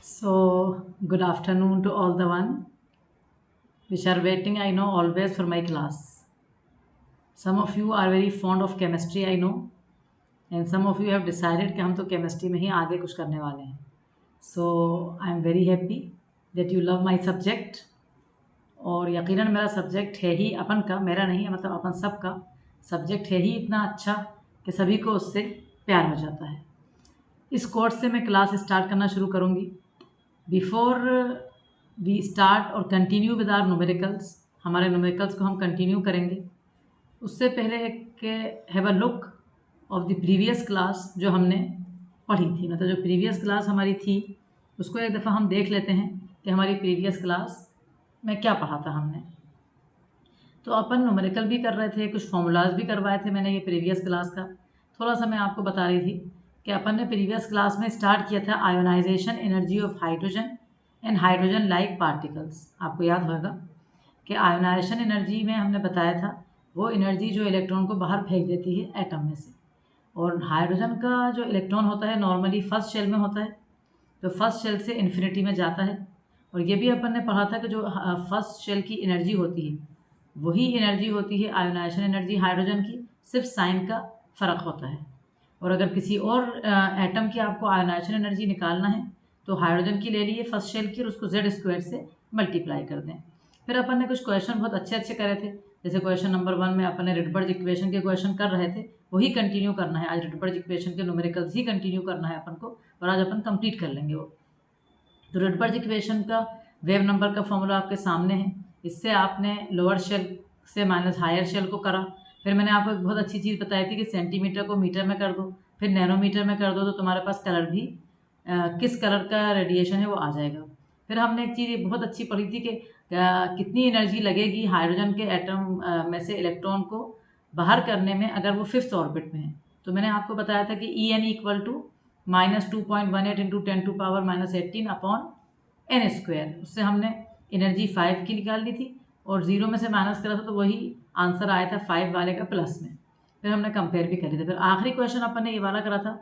So, good afternoon to all the one which are waiting, I know, always for my class. Some of you are very fond of chemistry, I know, and some of you have decided कि हम तो chemistry में ही आगे कुछ करने वाले हैं. So, I am very happy that you love my subject. और यकीनन मेरा सब्जेक्ट है ही अपन का, मेरा नहीं है, मतलब अपन सब का सब्जेक्ट है ही इतना अच्छा कि सभी को उससे प्यार हो जाता है. इस कोर्स से मैं क्लास स्टार्ट करना शुरू करूँगी. बिफोर वी स्टार्ट और कंटिन्यू विद आर न्यूमेरिकल्स, हमारे न्यूमेरिकल्स को हम कंटिन्यू करेंगे. उससे पहले एक have a look of the previous class जो हमने पढ़ी थी, मतलब जो प्रीवियस क्लास हमारी थी उसको एक दफ़ा हम देख लेते हैं कि हमारी प्रीवियस क्लास में क्या पढ़ा था हमने. तो अपन न्यूमेरिकल भी कर रहे थे, कुछ फॉर्मूलाज भी करवाए थे मैंने ये प्रीवियस क्लास का. थोड़ा सा मैं आपको बता रही थी कि अपन ने प्रीवियस क्लास में स्टार्ट किया था ionisation energy of hydrogen and hydrogen like particles. आपको याद होगा कि आयोनाइजेशन एनर्जी में हमने बताया था वो एनर्जी जो इलेक्ट्रॉन को बाहर फेंक देती है एटम में से. और हाइड्रोजन का जो इलेक्ट्रॉन होता है नॉर्मली फर्स्ट शेल में होता है, तो फर्स्ट शेल से इन्फिनिटी में जाता है. और ये भी अपन ने पढ़ा था कि जो फर्स्ट शेल की एनर्जी होती है वही एनर्जी होती है आयोनाइजेशन एनर्जी हाइड्रोजन की, सिर्फ साइन का फ़र्क होता है. और अगर किसी और एटम की आपको आयोनाइजेशन एनर्जी निकालना है तो हाइड्रोजन की ले लिए फर्स्ट शेल की और उसको जेड स्क्वायर से मल्टीप्लाई कर दें. फिर अपन ने कुछ क्वेश्चन बहुत अच्छे अच्छे करे थे, जैसे क्वेश्चन नंबर 1 में अपन ने रिडबर्ग इक्वेशन के क्वेश्चन कर रहे थे, वही कंटिन्यू करना है. आज रिडबर्ग इक्वेशन के न्यूमेरिकल्स ही कंटिन्यू करना है अपन को और आज अपन कंप्लीट कर लेंगे वो. तो रिडबर्ग इक्वेशन का वेव नंबर का फॉर्मूला आपके सामने है. इससे आपने लोअर शेल से माइनस हायर शेल को करा. फिर मैंने आपको एक बहुत अच्छी चीज़ बताई थी कि सेंटीमीटर को मीटर में कर दो, फिर नैनोमीटर में कर दो, तो तुम्हारे पास कलर भी किस कलर का रेडिएशन है वो आ जाएगा. फिर हमने एक चीज़ बहुत अच्छी पढ़ी थी कि कितनी एनर्जी लगेगी हाइड्रोजन के एटम में से इलेक्ट्रॉन को बाहर करने में अगर वो फिफ्थ ऑर्बिट में है. तो मैंने आपको बताया था कि E n equal to -2.18 into 10⁻18 upon n square. उससे हमने एनर्जी 5 की निकाल ली थी और 0 में से माइनस करा था तो वही आंसर आया था 5 वाले का प्लस में. फिर हमने कंपेयर भी करी थी. फिर आखिरी क्वेश्चन अपन ने ये वाला करा था,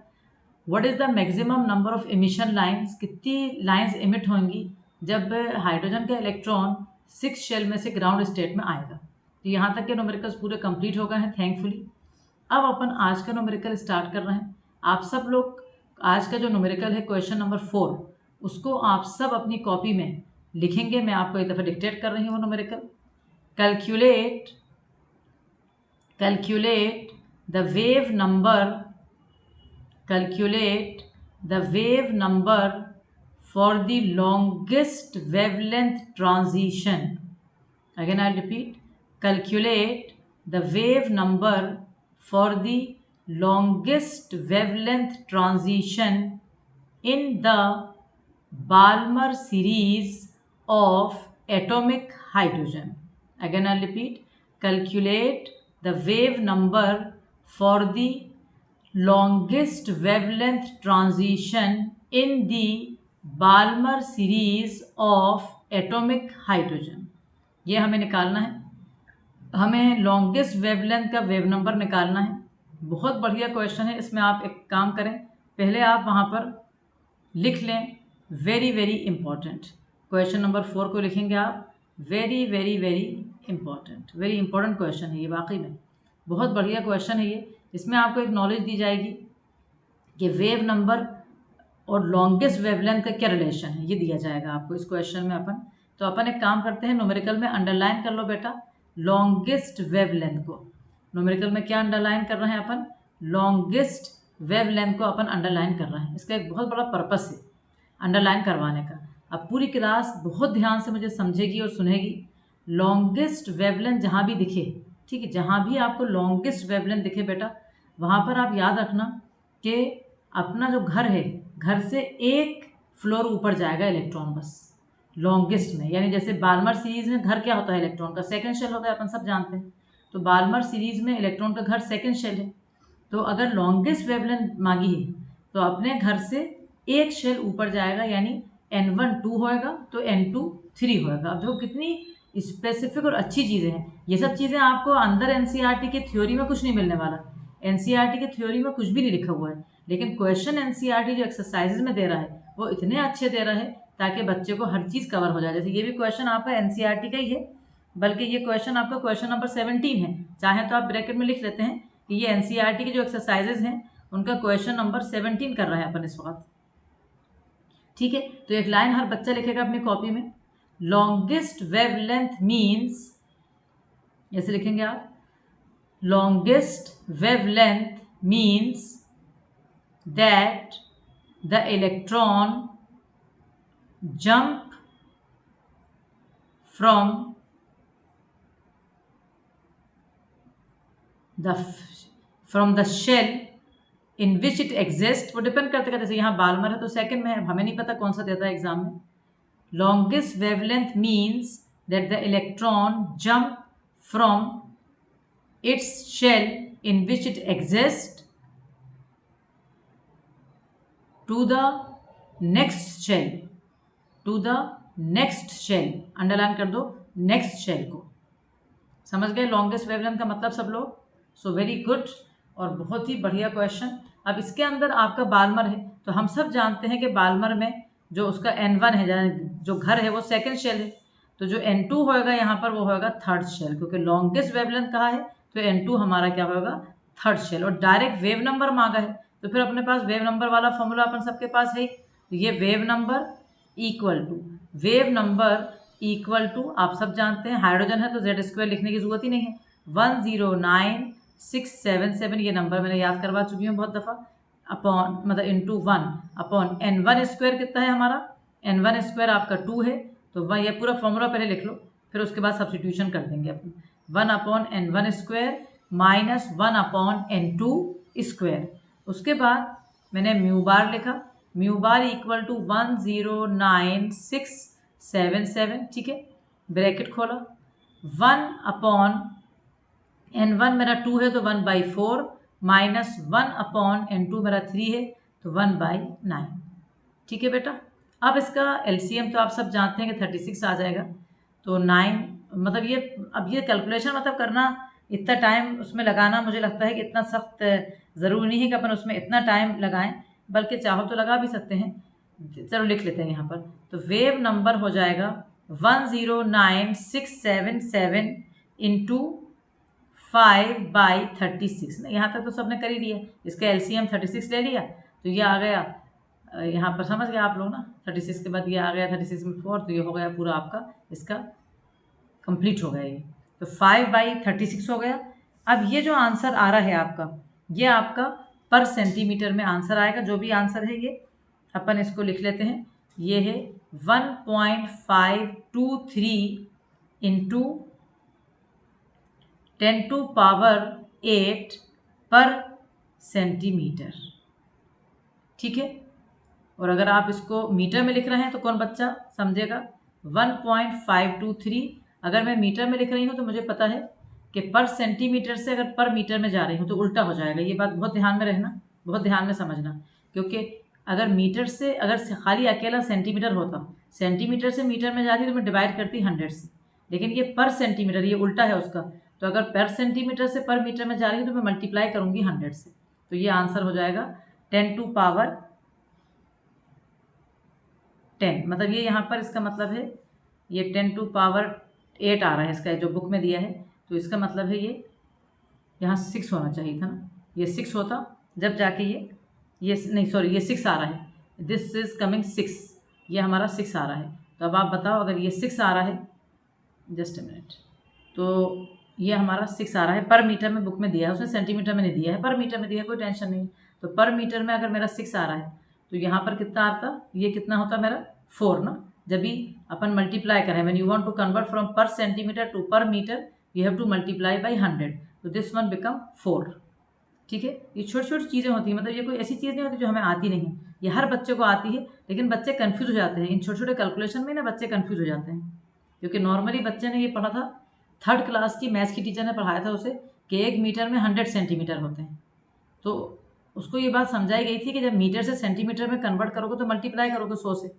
what is the maximum number of emission lines, कितनी लाइंस एमिट होंगी जब हाइड्रोजन का इलेक्ट्रॉन 6 शेल में से ग्राउंड स्टेट में आएगा. तो यहाँ तक के न्यूमेरिकल्स पूरे कंप्लीट हो गए हैं थैंकफुली. अब अपन आज का न्यूमेरिकल स्टार्ट कर रहे हैं. आप सब लोग आज का जो न्यूमेरिकल है क्वेश्चन नंबर 4 उसको आप सब अपनी कॉपी में लिखेंगे. मैं आपको एक दफ़ा डिक्टेट कर रही हूँ numerical. Calculate the wave number, calculate the wave number for the longest wavelength transition. Again I'll repeat, calculate the wave number for the longest wavelength transition in the Balmer series of atomic hydrogen. Again I'll repeat, calculate the wave number for the longest wavelength transition in the Balmer series of atomic hydrogen. ये हमें निकालना है. हमें longest wavelength का wave number निकालना है. बहुत बढ़िया क्वेश्चन है. इसमें आप एक काम करें, पहले आप वहाँ पर लिख लें very very important. Question number 4 को लिखेंगे आप. Very very very important, very important question है ये, वाकई में बहुत बढ़िया क्वेश्चन है ये. इसमें आपको एक नॉलेज दी जाएगी कि वेव नंबर और लॉन्गेस्ट वेवलेंथ का क्या रिलेशन है, ये दिया जाएगा आपको इस क्वेश्चन में. तो अपन एक काम करते हैं, न्यूमेरिकल में अंडरलाइन कर लो बेटा लॉन्गेस्ट वेवलेंथ को. न्यूमेरिकल में क्या अंडरलाइन कर रहे हैं अपन, लॉन्गेस्ट वेवलेंथ को अपन अंडरलाइन कर रहे हैं. इसका एक बहुत बड़ा पर्पस है अंडरलाइन करवाने का. अब पूरी क्लास बहुत ध्यान से मुझे समझेगी और सुनेगी. लॉन्गेस्ट वेवलेंथ जहाँ भी दिखे, ठीक है, जहाँ भी आपको लॉन्गेस्ट वेवलेंथ दिखे बेटा, वहाँ पर आप याद रखना कि अपना जो घर है, घर से एक फ्लोर ऊपर जाएगा इलेक्ट्रॉन बस लॉन्गेस्ट में. यानी जैसे बाल्मर सीरीज में घर क्या होता है, इलेक्ट्रॉन का सेकंड शेल होता है, अपन सब जानते हैं. तो बाल्मर सीरीज में इलेक्ट्रॉन का घर सेकंड शेल है. तो अगर लॉन्गेस्ट वेवलेंथ मांगी है तो अपने घर से एक शेल ऊपर जाएगा, यानी N1 2 होएगा तो N2 3 होएगा. अब देखो कितनी स्पेसिफिक और अच्छी चीज़ें हैं. ये सब चीज़ें आपको अंदर NCERT के थ्योरी में कुछ नहीं मिलने वाला. NCERT के थ्योरी में कुछ भी नहीं लिखा हुआ है, लेकिन क्वेश्चन एनसीईआरटी जो एक्सरसाइजेज में दे रहा है वो इतने अच्छे दे रहा है ताकि बच्चे को हर चीज़ कवर हो जाए। जैसे ये भी क्वेश्चन आपका एनसीईआरटी का ही है, बल्कि ये क्वेश्चन आपका क्वेश्चन नंबर 17 है। चाहे तो आप ब्रैकेट में लिख लेते हैं कि ये एनसीईआरटी के जो एक्सरसाइजेज हैं उनका क्वेश्चन नंबर 17 कर रहा है अपन इस वक्त। ठीक है, तो एक लाइन हर बच्चा लिखेगा अपनी कॉपी में, लॉन्गेस्ट वेवलेंथ मीन्स, ऐसे लिखेंगे आप, longest wavelength means that the electron jump from the shell in which it exists। वो डिपेंड करते जैसे यहाँ बाल्मर है तो सेकंड में है, हमें नहीं पता कौन सा देता है एग्जाम में। longest wavelength means that the electron jump from its shell in which it exists to the next shell, to the next shell, underline कर दो नेक्स्ट शेल को। समझ गए लॉन्गेस्ट वेवलेंथ का मतलब सब लोग? सो वेरी गुड, और बहुत ही बढ़िया क्वेश्चन। अब इसके अंदर आपका बाल्मर है, तो हम सब जानते हैं कि बाल्मर में जो उसका N1 है, जो घर है वो सेकेंड शेल है, तो जो N2 होएगा यहाँ पर वो होएगा थर्ड शेल, क्योंकि लॉन्गेस्ट वेवलेंथ कहा है तो N2 हमारा क्या होगा, थर्ड शेल। और डायरेक्ट वेव नंबर मांगा है तो फिर अपने पास वेव नंबर वाला फॉर्मूला अपन सबके पास है। तो ये वेव नंबर इक्वल टू आप सब जानते हैं हाइड्रोजन है तो Z² लिखने की जरूरत ही नहीं है, 109677, ये नंबर मैंने याद करवा चुकी हूँ बहुत दफ़ा, अपॉन मतलब इंटू 1 अपॉन N1² कितना है हमारा, N1² आपका 2 है, तो वह ये पूरा फॉर्मूला पहले लिख लो, फिर उसके बाद सब्सटीट्यूशन कर देंगे अपन। 1/N1² minus 1/N2²। उसके बाद मैंने म्यू बार लिखा, म्यू बार इक्वल टू 109677, ठीक है, ब्रैकेट खोला, 1/N1 मेरा 2 है तो 1/4 माइनस 1/N2 मेरा 3 है तो 1/9। ठीक है बेटा, अब इसका LCM तो आप सब जानते हैं कि 36 आ जाएगा, तो 9 मतलब ये, अब ये कैलकुलेशन मतलब करना इतना टाइम उसमें लगाना मुझे लगता है कि इतना सख्त ज़रूरी नहीं है कि अपन उसमें इतना टाइम लगाएं, बल्कि चाहो तो लगा भी सकते हैं। चलो लिख लेते हैं यहाँ पर, तो वेव नंबर हो जाएगा 109,677 इंटू 5/36 ना, यहाँ तक तो सबने कर ही लिया, इसका LCM 36 ले लिया तो ये आ गया यहाँ पर, समझ गए आप लोग ना, 36 के बाद ये आ गया 36 में 4, तो ये हो गया पूरा आपका इसका कंप्लीट हो गया ये, तो 5/36 हो गया। अब ये जो आंसर आ रहा है आपका, ये आपका पर सेंटीमीटर में आंसर आएगा, जो भी आंसर है ये अपन इसको लिख लेते हैं, ये है 1.523 इंटू 10⁸ पर सेंटीमीटर। ठीक है, और अगर आप इसको मीटर में लिख रहे हैं तो कौन बच्चा समझेगा, 1.523 अगर मैं मीटर में लिख रही हूँ तो मुझे पता है कि पर सेंटीमीटर से अगर पर मीटर में जा रही हूँ तो उल्टा हो जाएगा। ये बात बहुत ध्यान में रहना, बहुत ध्यान में समझना, क्योंकि अगर मीटर से अगर खाली अकेला सेंटीमीटर होता, सेंटीमीटर से मीटर में जाती तो मैं डिवाइड करती 100 से, लेकिन ये पर सेंटीमीटर, ये उल्टा है उसका, तो अगर पर सेंटीमीटर से पर मीटर में जा रही हूँ तो मैं मल्टीप्लाई करूँगी 100 से, तो ये आंसर हो जाएगा 10⁸, मतलब ये यहाँ पर इसका मतलब है ये 10⁸ आ रहा है इसका जो बुक में दिया है, तो इसका मतलब है ये यहाँ 6 होना चाहिए था ना, ये 6 होता जब जाके ये नहीं सॉरी ये 6 आ रहा है, दिस इज कमिंग 6, ये हमारा 6 आ रहा है। तो अब आप बताओ अगर ये 6 आ रहा है, जस्ट अ मिनट, तो ये हमारा 6 आ रहा है, पर मीटर में बुक में दिया है, उसने सेंटीमीटर में नहीं दिया है, पर मीटर में दिया है, कोई टेंशन नहीं। तो पर मीटर में अगर मेरा 6 आ रहा है तो यहाँ पर कितना आता, ये कितना होता मेरा 4 ना, जब भी अपन मल्टीप्लाई करें, when you want to convert from per centimetre to per metre you have to multiply by 100, तो दिस वन बिकम 4। ठीक है, ये छोटी छोटी चीज़ें होती हैं, मतलब ये कोई ऐसी चीज़ नहीं होती जो हमें आती नहीं है, ये हर बच्चे को आती है, लेकिन बच्चे कन्फ्यूज हो जाते हैं इन छोटे छोटे कैलकुलेशन में ना, बच्चे कन्फ्यूज हो जाते हैं, क्योंकि नॉर्मली बच्चे ने ये पढ़ा था, 3rd क्लास की मैथ्स की टीचर ने पढ़ाया था उसे कि 1 मीटर में 100 सेंटीमीटर होते हैं, तो उसको ये बात समझाई गई थी कि जब मीटर से सेंटीमीटर में कन्वर्ट करोगे तो मल्टीप्लाई करोगे 100 से,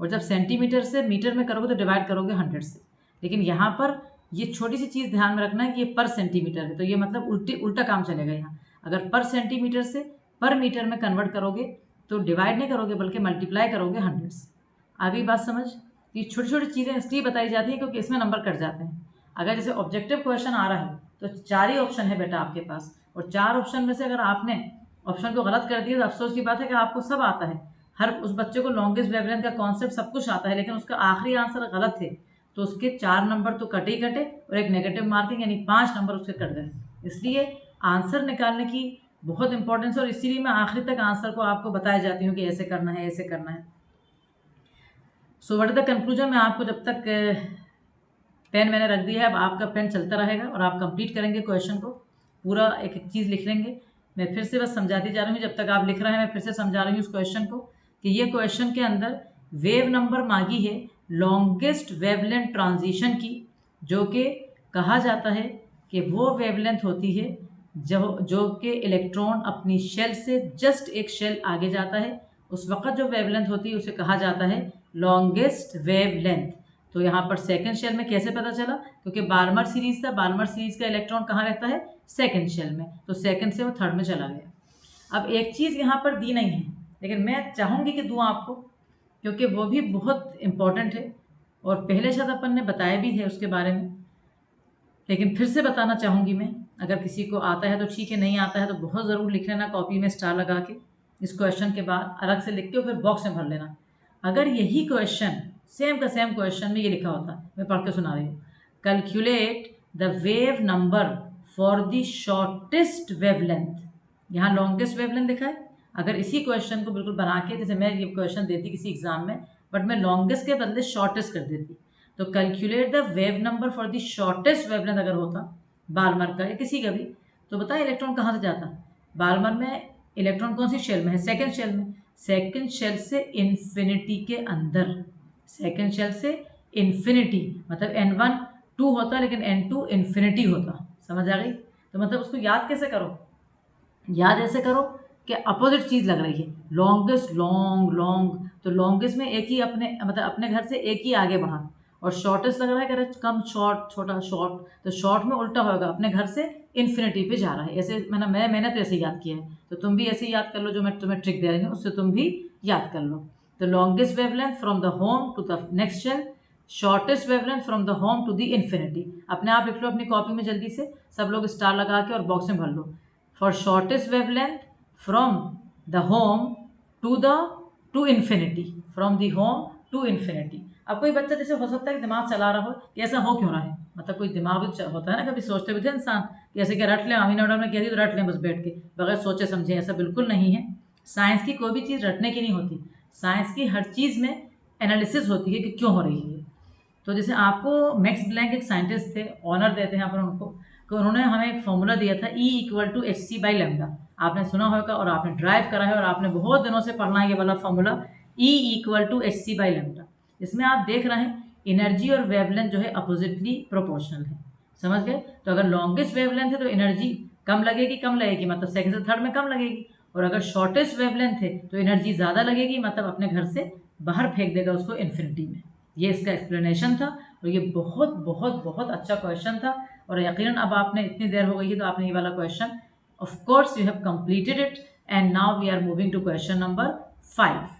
और जब सेंटीमीटर से मीटर में करोगे तो डिवाइड करोगे 100 से। लेकिन यहाँ पर ये छोटी सी चीज़ ध्यान में रखना है कि ये पर सेंटीमीटर है, तो ये मतलब उल्टा काम चलेगा यहाँ, अगर पर सेंटीमीटर से पर मीटर में कन्वर्ट करोगे तो डिवाइड नहीं करोगे बल्कि मल्टीप्लाई करोगे हंड्रेड्स। अभी बात समझ। ये छोटी छोटी चीज़ें इसलिए बताई जाती हैं क्योंकि इसमें नंबर कट जाते हैं। अगर जैसे ऑब्जेक्टिव क्वेश्चन आ रहा है तो 4 ही ऑप्शन है बेटा आपके पास, और 4 ऑप्शन में से अगर आपने ऑप्शन को गलत कर दिया तो अफसोस की बात है कि आपको सब आता है, हर उस बच्चे को लॉन्गेस्ट वेवलेंथ का कॉन्सेप्ट सब कुछ आता है, लेकिन उसका आखिरी आंसर गलत है तो उसके 4 नंबर तो कटे ही कटे और एक नेगेटिव मार्किंग यानी 5 नंबर उसके कट गए। इसलिए आंसर निकालने की बहुत इंपॉर्टेंस है और इसीलिए मैं आखिरी तक आंसर को आपको बताया जाती हूँ कि ऐसे करना है ऐसे करना है। So what is the conclusion. मैं आपको जब तक पेन मैंने रख दिया है, अब आपका पेन चलता रहेगा और आप कंप्लीट करेंगे क्वेश्चन को, पूरा एक एक चीज़ लिख लेंगे। मैं फिर से बस समझाती जा रही हूँ, जब तक आप लिख रहे हैं मैं फिर से समझा रही हूँ उस क्वेश्चन को कि ये क्वेश्चन के अंदर वेव नंबर मांगी है लॉन्गेस्ट वेवलेंथ ट्रांजिशन की, जो कि कहा जाता है कि वो वेवलेंथ होती है जो कि इलेक्ट्रॉन अपनी शेल से जस्ट एक शेल आगे जाता है, उस वक्त जो वेवलेंथ होती है उसे कहा जाता है लॉन्गेस्ट वेवलेंथ। तो यहाँ पर सेकंड शेल में कैसे पता चला, क्योंकि बार्मर सीरीज था, बार्मर सीरीज का इलेक्ट्रॉन कहाँ रहता है, सेकंड शेल में, तो सेकंड से वो थर्ड में चला गया। अब एक चीज़ यहाँ पर दी नहीं है लेकिन मैं चाहूँगी कि दूँ आपको, क्योंकि वो भी बहुत इम्पॉर्टेंट है और पहले शायद अपन ने बताया भी है उसके बारे में, लेकिन फिर से बताना चाहूँगी मैं। अगर किसी को आता है तो ठीक है, नहीं आता है तो बहुत ज़रूर लिख लेना कॉपी में स्टार लगा के, इस क्वेश्चन के बाद अलग से लिख के और फिर बॉक्स में भर लेना। अगर यही क्वेश्चन सेम का सेम क्वेश्चन में ये लिखा होता, मैं पढ़ के सुना रही हूँ, calculate the wave number for the shortest wavelength, यहाँ लॉन्गेस्ट वेवलेंथ लिखा है। अगर इसी क्वेश्चन को बिल्कुल बना के, जैसे मैं ये क्वेश्चन देती किसी एग्जाम में बट मैं लॉन्गेस्ट के बदले शॉर्टेस्ट कर देती, तो calculate the wave number for the shortest wavelength अगर होता बाल्मर का या किसी का भी, तो बताए इलेक्ट्रॉन कहाँ से जाता। बाल्मर में इलेक्ट्रॉन कौन सी शेल में है, सेकंड शेल में, सेकंड शेल से इन्फिनिटी के अंदर, सेकंड शेल से इन्फिनिटी, मतलब n1 2 होता लेकिन n2 इन्फिनिटी होता। समझ आ गई। तो मतलब उसको याद कैसे करो, याद ऐसे करो कि अपोजिट चीज़ लग रही है, लॉन्गेस्ट लॉन्ग लॉन्ग, तो लॉन्गेस्ट में एक ही अपने मतलब अपने घर से एक ही आगे बढ़ा, और शॉर्टेस्ट लग रहा है कि अरे कम शॉर्ट छोटा शॉर्ट, तो शॉर्ट में उल्टा होगा, अपने घर से इन्फिनिटी पे जा रहा है। ऐसे मैंने तो ऐसे याद किया है, तो तुम भी ऐसे ही याद कर लो, जो मैं तुम्हें ट्रिक दे रही हूँ उससे तुम भी याद कर लो। तो longest wavelength from the home to the next shell, shortest wavelength from the home to the infinity. अपने आप लिख लो अपनी कॉपी में जल्दी से, सब लोग स्टार लगा के और बॉक्स में भर लो। For shortest wavelength from the home to infinity, from the home to infinity. अब कोई बच्चा जैसे हो सकता है कि दिमाग चला रहा हो कि ऐसा हो क्यों रहा है, मतलब कोई दिमाग होता है ना, कभी सोचते भी थे इंसान कि ऐसे क्या रट लें, अमीन ऑर्डर में कह दी तो रट लें बस बैठ के बगैर सोचे समझे, ऐसा बिल्कुल नहीं है। साइंस की कोई भी चीज़ रटने की नहीं होती, साइंस की हर चीज़ में एनालिसिस होती है कि क्यों हो रही है। तो जैसे आपको मैक्स प्लैंक एक साइंटिस्ट थे, ऑनर देते हैं अपन उनको, कि उन्होंने हमें एक फॉर्मूला दिया था E = hc/λ, आपने सुना होगा और आपने ड्राइव करा है और आपने बहुत दिनों से पढ़ना है ये वाला फॉर्मूला E = hc/λ। इसमें आप देख रहे हैं एनर्जी और वेवलेंथ जो है अपोजिटली प्रोपोर्शनल है। समझ गए। तो अगर लॉन्गेस्ट वेवलेंथ है तो एनर्जी कम लगेगी, मतलब सेकंड से थर्ड में कम लगेगी, और अगर शॉर्टेस्ट वेवलेंथ है तो एनर्जी ज़्यादा लगेगी, मतलब अपने घर से बाहर फेंक देगा उसको इन्फिनिटी में। ये इसका एक्सप्लेनेशन था और ये बहुत बहुत बहुत अच्छा क्वेश्चन था, और यकीनन अब आपने इतनी देर हो गई है तो आपने ये वाला question of course you have completed it, and now we are moving to question number 5।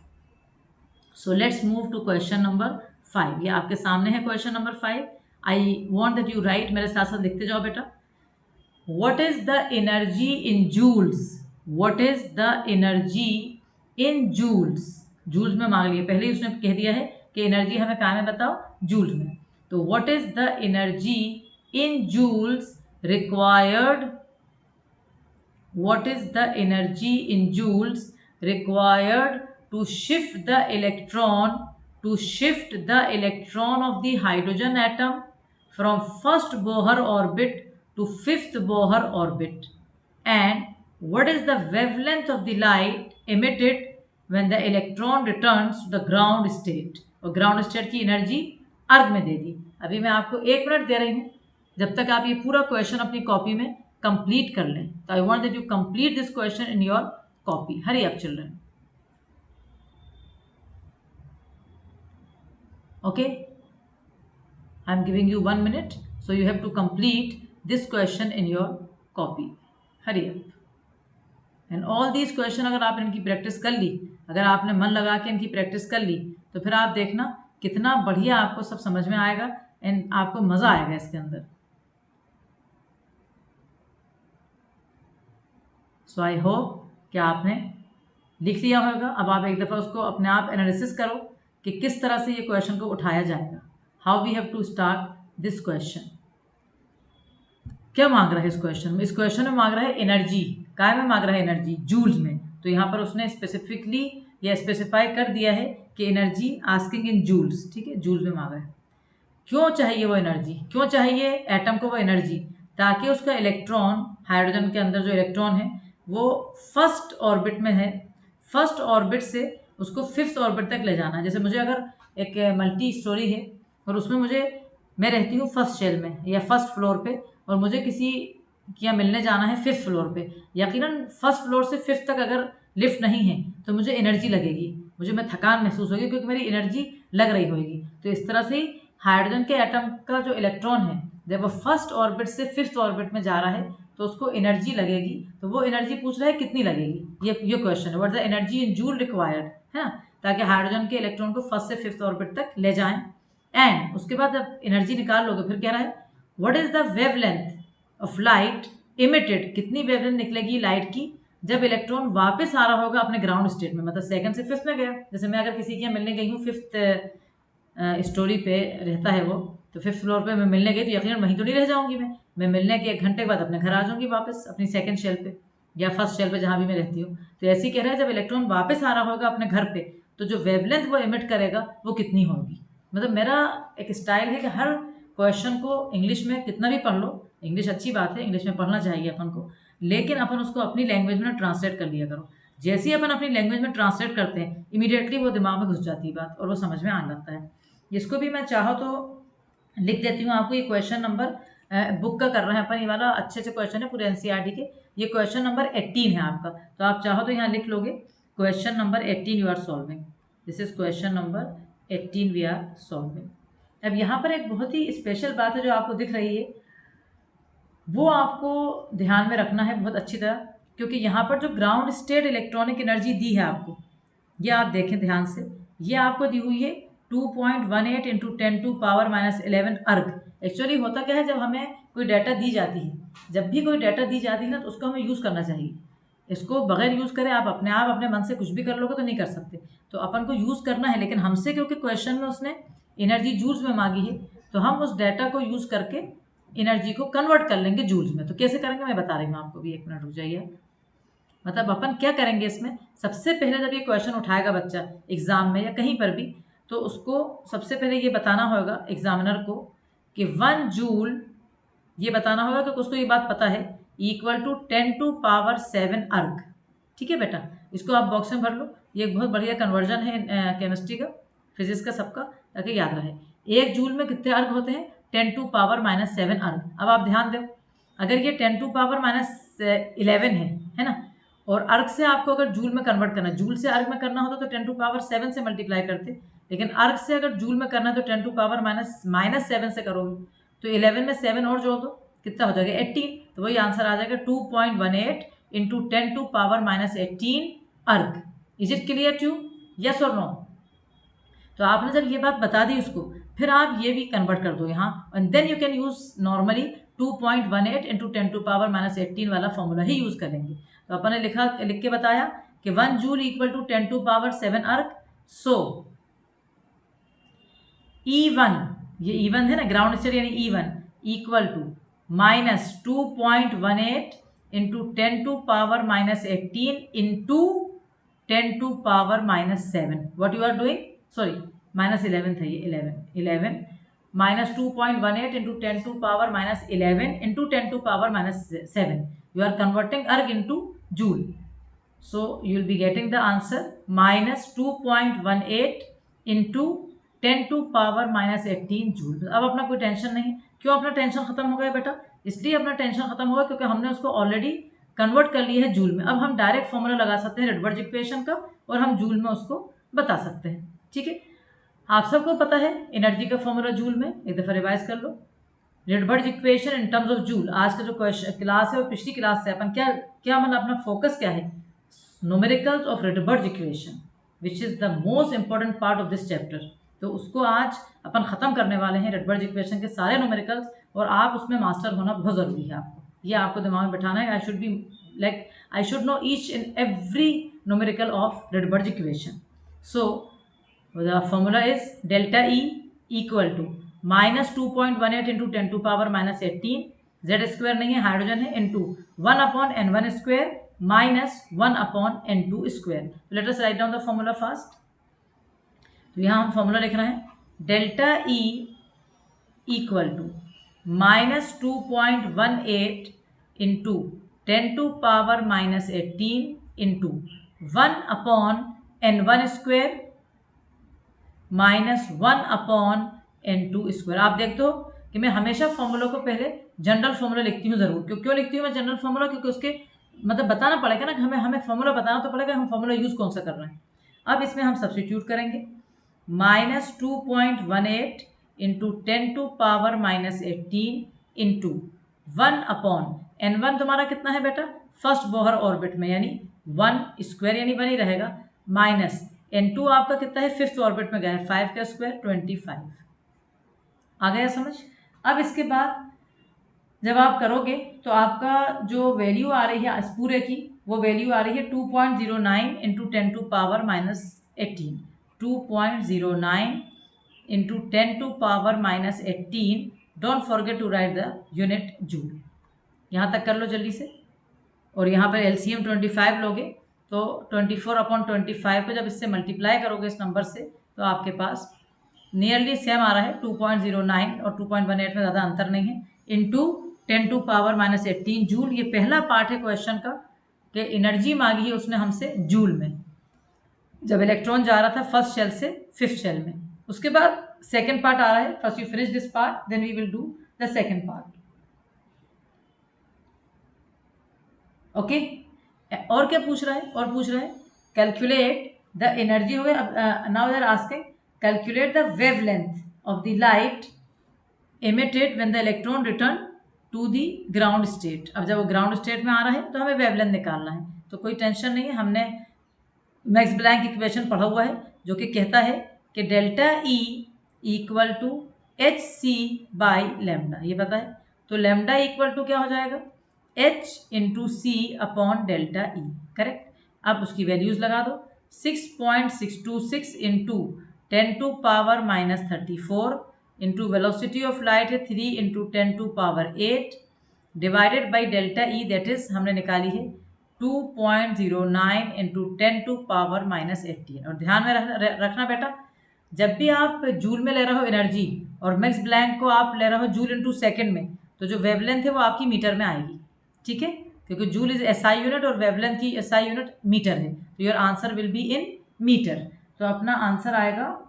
So let's move to question number 5। ये आपके सामने है question number 5। I want that you write, मेरे साथ साथ लिखते जाओ बेटा। What is the energy in joules? What is the energy in joules? Joules में मांग लिया, पहले ही उसने कह दिया है कि एनर्जी हमें कहाँ में बताओ, जूल्स में। तो what is the energy in joules required? What is the energy in joules required to shift the electron of the hydrogen atom from first Bohr orbit to fifth Bohr orbit? And what is the wavelength of the light emitted when the electron returns to the ground state? और ground state की energy अर्ग में दे दी। अभी मैं आपको 1 minute दे रही हूँ, जब तक आप ये पूरा क्वेश्चन अपनी कॉपी में कंप्लीट कर लें। तो I want that you complete this question in your copy. Hurry up children. Okay, I am giving you 1 minute, so you have to complete this question in your copy. Hurry up. And all these question अगर आप इनकी practice कर ली, अगर आपने मन लगा के इनकी प्रैक्टिस कर ली, तो फिर आप देखना कितना बढ़िया आपको सब समझ में आएगा एंड आपको मज़ा आएगा इसके अंदर। सो आई होप कि आपने लिख लिया होगा। अब आप एक दफ़ा उसको अपने आप एनालिसिस करो कि किस तरह से ये क्वेश्चन को उठाया जाएगा। How we have to start this question. क्या मांग रहा है इस क्वेश्चन में? इस क्वेश्चन में मांग रहा है एनर्जी। काय में मांग रहा है एनर्जी? जूल्स में। तो यहाँ पर उसने स्पेसिफिकली या स्पेसिफाई कर दिया है कि एनर्जी आस्किंग इन जूल्स, ठीक है, जूल्स में मांगा है। क्यों चाहिए वो एनर्जी? क्यों चाहिए एटम को वो एनर्जी? ताकि उसका इलेक्ट्रॉन, हाइड्रोजन के अंदर जो इलेक्ट्रॉन है वो फर्स्ट ऑर्बिट में है, फर्स्ट ऑर्बिट से उसको फिफ्थ ऑर्बिट तक ले जाना है। जैसे मुझे अगर एक मल्टी स्टोरी है और उसमें मैं रहती हूँ फर्स्ट शेल में या फर्स्ट फ्लोर पे, और मुझे किसी या मिलने जाना है फिफ्थ फ्लोर पे। यकीनन फर्स्ट फ्लोर से फिफ्थ तक अगर लिफ्ट नहीं है तो मुझे एनर्जी लगेगी, मैं थकान महसूस होगी क्योंकि मेरी एनर्जी लग रही होगी। तो इस तरह से ही हाइड्रोजन के एटम का जो इलेक्ट्रॉन है जब वो फर्स्ट ऑर्बिट से फिफ्थ ऑर्बिट में जा रहा है तो उसको एनर्जी लगेगी। तो वो एनर्जी पूछ रहा है कितनी लगेगी, ये क्वेश्चन है। What the energy in joule required, है ना, ताकि हाइड्रोजन के इलेक्ट्रॉन को फर्स्ट से फिफ्थ ऑर्बिट तक ले जाएं। एंड उसके बाद जब एनर्जी निकाल लोगे फिर कह रहा है what is the wavelength of light emitted, कितनी वेवलेंथ निकलेगी लाइट की जब इलेक्ट्रॉन वापस आ रहा होगा अपने ग्राउंड स्टेट में, मतलब सेकंड से फिफ्थ में गया। जैसे मैं अगर किसी के यहाँ मिलने गई हूँ, फिफ्थ स्टोरी पे रहता है वो, तो फिफ्थ फ्लोर पे मैं मिलने गई तो यकीनन वहीं तो नहीं रह जाऊंगी। मैं मिलने के 1 घंटे के बाद अपने घर आ जाऊंगी वापस अपनी सेकंड शेल पे या फर्स्ट शेल पे जहाँ भी मैं रहती हूँ। तो ऐसे ही कह रहा है जब इलेक्ट्रॉन वापस आ रहा होगा अपने घर पे तो जो वेवलेंथ वो इमिट करेगा वो कितनी होगी। मतलब मेरा एक स्टाइल है कि हर क्वेश्चन को इंग्लिश में कितना भी पढ़ लो, इंग्लिश अच्छी बात है, इंग्लिश में पढ़ना चाहिए अपन को, लेकिन अपन उसको अपनी लैंग्वेज में ट्रांसलेट कर लिया करो। जैसे ही अपन अपनी लैंग्वेज में ट्रांसलेट करते हैं इमीडिएटली वो दिमाग में घुस जाती है बात और वो समझ में आने लगता है। इसको भी मैं चाहो तो लिख देती हूँ आपको। ये क्वेश्चन नंबर बुक का कर रहे हैं अपन, ये वाला अच्छे से क्वेश्चन है पूरे एनसीईआरटी के। ये क्वेश्चन नंबर 18 है आपका, तो आप चाहो तो यहाँ लिख लोगे question number 18 you are solving. This is question number 18 we are solving. अब यहाँ पर एक बहुत ही स्पेशल बात है जो आपको दिख रही है, वो आपको ध्यान में रखना है बहुत अच्छी तरह, क्योंकि यहाँ पर जो ग्राउंड स्टेट इलेक्ट्रॉनिक एनर्जी दी है आपको, ये आप देखें ध्यान से, ये आपको दी हुई है 2.18 इंटू 10⁻11 अर्ग। एक्चुअली होता क्या है, जब हमें कोई डाटा दी जाती है, जब भी कोई डाटा दी जाती है ना तो उसको हमें यूज़ करना चाहिए। इसको बगैर यूज़ करे आप अपने मन से कुछ भी कर लोगे तो नहीं कर सकते। तो अपन को यूज़ करना है, लेकिन हमसे क्योंकि क्वेश्चन में उसने एनर्जी जूल्स में मांगी है तो हम उस डाटा को यूज़ करके एनर्जी को कन्वर्ट कर लेंगे जूल्स में। तो कैसे करेंगे मैं बता रही हूँ आपको भी, 1 मिनट रुक जाइए। मतलब अपन क्या करेंगे इसमें, सबसे पहले जब ये क्वेश्चन उठाएगा बच्चा एग्जाम में या कहीं पर भी, तो उसको सबसे पहले ये बताना होगा एग्जामिनर को कि 1 जूल, ये बताना होगा कि उसको ये बात पता है, इक्वल टू 10⁻7 अर्ग। ठीक है बेटा, इसको आप बॉक्स में भर लो। ये बहुत बढ़िया कन्वर्जन है केमिस्ट्री का, फिजिक्स का, सबका, ताकि याद रहे। 1 जूल में कितने अर्ग होते हैं? 10⁻7 अर्ग। अब आप ध्यान दो, अगर ये 10⁻11 है ना, और अर्ग से आपको अगर जूल में कन्वर्ट करना, जूल से अर्ग में करना होता तो 10⁻7 से मल्टीप्लाई करते, लेकिन अर्ग से अगर जूल में करना है तो 10⁻−7 से करोगे। तो 11 में 7 और जोड़ दो, कितना हो जाएगा? 18। तो वही आंसर आ जाएगा 2.18 into 10⁻18 erg. Is it clear too? Yes और नो? तो आपने जब ये बात बता दी उसको, फिर आप ये भी कन्वर्ट कर दो यहाँ, and then you can use normally 2.18 into 10⁻18 वाला फॉर्मूला ही यूज करेंगे। तो अपन ने लिख के बताया कि 1 जूल इक्वल टू 10⁻7 अर्ग। सो E1, ये E1 है ना, ग्राउंड स्टेट यानी E1 equal to -2.18 into 10⁻18 into 10⁻7। What you are doing, sorry -11 था ये, 11 -2.18 into 10⁻11 into 10⁻7। You are converting erg into joule, so you will be getting the answer -2.18 into 10⁻18 joule. अब अपना कोई tension नहीं। क्यों अपना टेंशन खत्म हो गया बेटा? इसलिए अपना टेंशन खत्म होगा क्योंकि हमने उसको ऑलरेडी कन्वर्ट कर लिया है जूल में। अब हम डायरेक्ट फॉर्मूला लगा सकते हैं रेडबर्ज इक्वेशन का और हम जूल में उसको बता सकते हैं। ठीक है, आप सबको पता है एनर्जी का फॉर्मूला जूल में, एक दफ़ा रिवाइज कर लो। Rydberg equation in terms of joule. आज का जो क्लास है वो पिछली क्लास से अपन क्या क्या मतलब अपना फोकस क्या है, numericals of Rydberg equation which is the most important part of this chapter. तो उसको आज अपन खत्म करने वाले हैं, रेडबर्ज इक्वेशन के सारे न्यूमेरिकल्स, और आप उसमें मास्टर होना बहुत जरूरी है आपको, ये आपको दिमाग में बैठाना है। I should know each and every numerical of Rydberg equation. So the formula is delta E equal to -2.18 into 10 to power -18, Z square नहीं है हाइड्रोजन है, into 1/n1 square -1/n2 square. Let us write down the formula first. तो यहाँ हम formula लिख रहे हैं delta E equal to -2.18 into 10 to power -18 into 1/n1 square -1/n2 square. आप देखते हो कि मैं हमेशा फॉर्मूलों को पहले जनरल फॉर्मूला लिखती हूँ जरूर। क्यों लिखती हूँ मैं जनरल फॉर्मूला? क्योंकि उसके मतलब बताना पड़ेगा ना कि हमें फॉर्मूला बताना तो पड़ेगा, हम फॉर्मूला यूज कौन सा कर रहे हैं। अब इसमें हम सब्स्टिट्यूट करेंगे -2.18 into 10 to power -18 into 1/n1 तुम्हारा कितना है बेटा, फर्स्ट बोहर ऑर्बिट में, यानी 1 स्क्वायर यानी 1 ही रहेगा, माइनस n2 आपका कितना है, फिफ्थ ऑर्बिट में गया है, 5 का स्क्वायर 25। आ गया समझ? अब इसके बाद जब आप करोगे तो आपका जो वैल्यू आ रही है इस पूरे की, वो वैल्यू आ रही है 2.09 into 10 to power -18, 2.09 into 10 to power -18। Don't forget to write the unit joule. यहाँ तक कर लो जल्दी से। और यहाँ पर LCM 25 लोगे तो 24/25 को जब इससे मल्टीप्लाई करोगे इस नंबर से, तो आपके पास नियरली सेम आ रहा है, 2.09 और 2.18 में ज़्यादा अंतर नहीं है, इंटू 10 टू पावर -18 जूल। ये पहला पार्ट है क्वेश्चन का कि एनर्जी मांगी है उसने हमसे जूल में, जब इलेक्ट्रॉन जा रहा था फर्स्ट शेल से फिफ्थ शेल में। उसके बाद सेकेंड पार्ट आ रहा है, first you finish this part then we will do the second part. Okay और क्या पूछ रहा है? और पूछ रहा है कैलकुलेट द एनर्जी हो गया। Now they are asking calculate the wavelength of the light emitted when the electron return to the ground state। अब जब वो ग्राउंड स्टेट में आ रहा है तो हमें वेवलेंथ निकालना है, तो कोई टेंशन नहीं है। हमने मैक्स प्लैंक इक्वेशन पढ़ा हुआ है जो कि कहता है कि delta E equal to H C by lambda, ये पता है। तो लेमडा इक्वल टू क्या हो जाएगा, h into c upon delta E, correct. अब उसकी वैल्यूज लगा दो, 6.626 into 10 to power -34 into velocity of light है 3 into 10 to power 8 divided by delta E, that is हमने निकाली है 2.09 इंटू 10 टू पावर -18। और ध्यान में रखना बेटा, जब भी आप जूल में ले रहे हो एनर्जी और मैक्स प्लैंक को आप ले रहे हो जूल इंटू सेकेंड में, तो जो वेवलेंथ है वो आपकी मीटर में आएगी, ठीक है, क्योंकि जूल इज SI यूनिट और वेवलेंथ की SI यूनिट मीटर है, तो your answer will be in metre. तो अपना आंसर आएगा,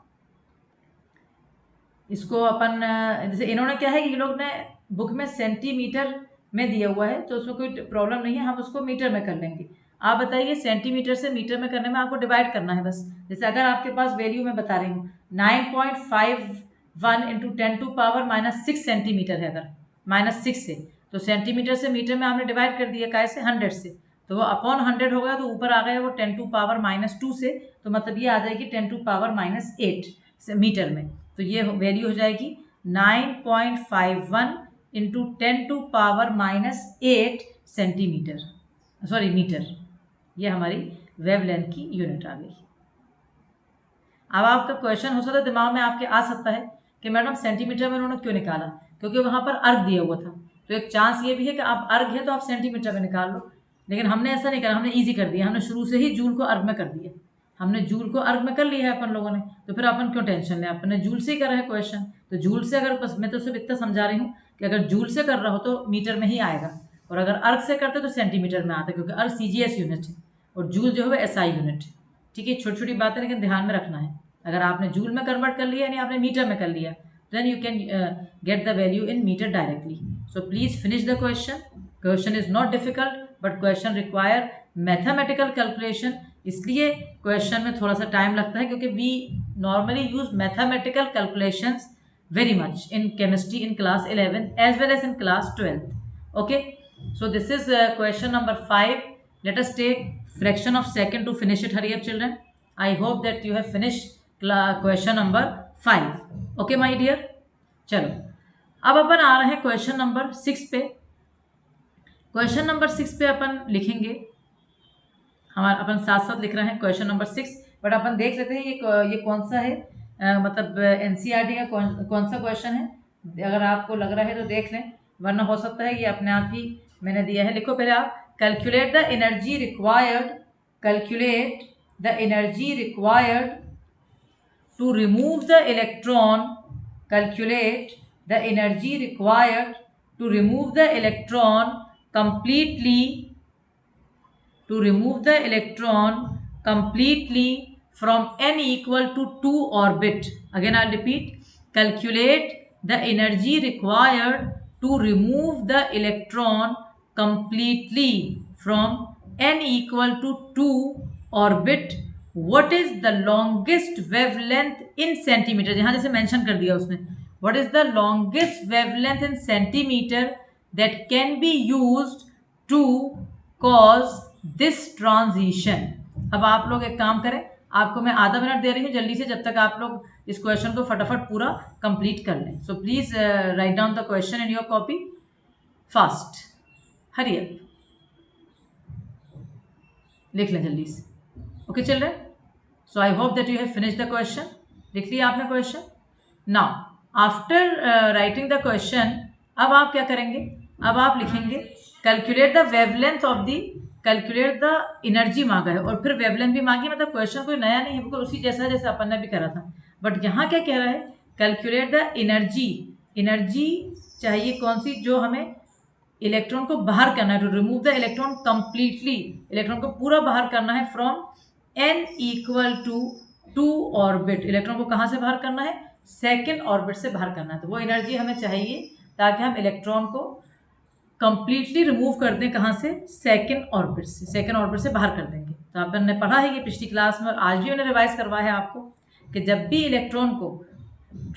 इसको अपन जैसे इन्होंने क्या है कि ये लोग ने बुक में सेंटीमीटर में दिया हुआ है, तो उसमें कोई प्रॉब्लम नहीं है, हम उसको मीटर में कर लेंगे। आप बताइए सेंटीमीटर से मीटर में करने में आपको डिवाइड करना है बस। जैसे अगर आपके पास वैल्यू में बता रही हूँ 9.51 इंटू 10 टू पावर -6 सेंटीमीटर है, अगर -6 से, तो सेंटीमीटर से मीटर में आपने डिवाइड कर दिया, कैसे, 100 से, तो वो अपॉन 100 हो गया, तो ऊपर आ गया वो 10 टू पावर -2 से, तो मतलब ये आ जाएगी 10 टू पावर -8 से मीटर में। तो ये वैल्यू हो जाएगी 9.51 into 10 to power -8 centimetre, sorry metre. ये हमारी वेवलेंथ की यूनिट आ गई। अब आपका क्वेश्चन हो सकता है दिमाग में आपके आ सकता है कि मैडम सेंटीमीटर में उन्होंने क्यों निकाला, क्योंकि वहाँ पर अर्घ दिया हुआ था, तो एक चांस ये भी है कि आप अर्घ है तो आप सेंटीमीटर में निकाल लो, लेकिन हमने ऐसा नहीं करा, हमने ईजी कर दिया, हमने शुरू से ही जूल को अर्घ में कर दिया, हमने जूल को अर्घ में कर लिया है अपन लोगों ने, तो फिर अपन क्यों टेंशन लें, अपन ने जूल से ही करा है क्वेश्चन। तो जूल से अगर बस मैं तो सिर्फ इतना समझा रही हूँ कि अगर जूल से कर रहा हो तो मीटर में ही आएगा, और अगर अर्घ से करते तो सेंटीमीटर में आता है, क्योंकि अर्घ CGS यूनिट है और जूल जो है SI यूनिट है, ठीक है। छोटी छोटी बातें लेकिन ध्यान में रखना है। अगर आपने जूल में कन्वर्ट कर लिया यानी आपने मीटर में कर लिया, then you can get the value in metre directly. So please finish the question. Question is not difficult but question require mathematical calculation, इसलिए क्वेश्चन में थोड़ा सा टाइम लगता है, क्योंकि we normally use mathematical calculations very much in chemistry in class 11 as well as in class 12th. Okay, so this is question number 5. Let us take fraction of second to finish it. Hurry up children. I hope that you have finished question number 5. Okay my dear, चलो अब अपन आ रहे हैं question number 6 पे. Question number 6 पे अपन लिखेंगे, हमारा अपन साथ साथ लिख रहे हैं क्वेश्चन नंबर 6, बट अपन देख लेते हैं ये कौन सा है, मतलब एनसीईआरटी का कौन सा क्वेश्चन है. अगर आपको लग रहा है तो देख लें, वरना हो सकता है ये अपने आप ही मैंने दिया है. लिखो पहले आप, calculate the energy required, calculate the energy required to remove the electron, calculate the energy required to remove the electron completely, to remove the electron completely from n equal to 2 orbit. Again I'll repeat, calculate the energy required to remove the electron completely from n equal to 2 orbit. What is the longest wavelength in centimeter? यहाँ जैसे mention कर दिया उसने, what is the longest wavelength in centimeter that can be used to cause this transition. अब आप लोग एक काम करें, आपको मैं आधा मिनट दे रही हूँ जल्दी से, जब तक आप लोग इस क्वेश्चन को फटाफट पूरा कंप्लीट कर लें. So please right down the question in your copy fast. Hurry up, लिख लें जल्दी से. Okay children, so I hope that you have finish the question. लिख लिया आपने question. Now after writing the question, अब आप क्या करेंगे, अब आप लिखेंगे calculate the wavelength of the, calculate the energy मांगा है और फिर वेवलेंथ भी मांगी. मतलब क्वेश्चन कोई नया नहीं है, बिल्कुल उसी जैसा जैसा अपन ने भी करा था, बट यहाँ क्या कह रहा है, कैलकुलेट द एनर्जी. एनर्जी चाहिए कौन सी, जो हमें इलेक्ट्रॉन को बाहर करना है, to remove the electron completely, electron को पूरा बाहर करना है from n equal to 2 orbit. Electron को कहाँ से बाहर करना है, सेकेंड ऑर्बिट से बाहर करना है. तो वो एनर्जी हमें चाहिए ताकि हम इलेक्ट्रॉन को कंप्लीटली रिमूव कर दें. कहाँ से, सेकेंड ऑर्बिट से, सेकेंड ऑर्बिट से बाहर कर देंगे. तो आपने पढ़ा है ये पिछली क्लास में, और आज भी मैंने रिवाइज करवाया है आपको कि जब भी इलेक्ट्रॉन को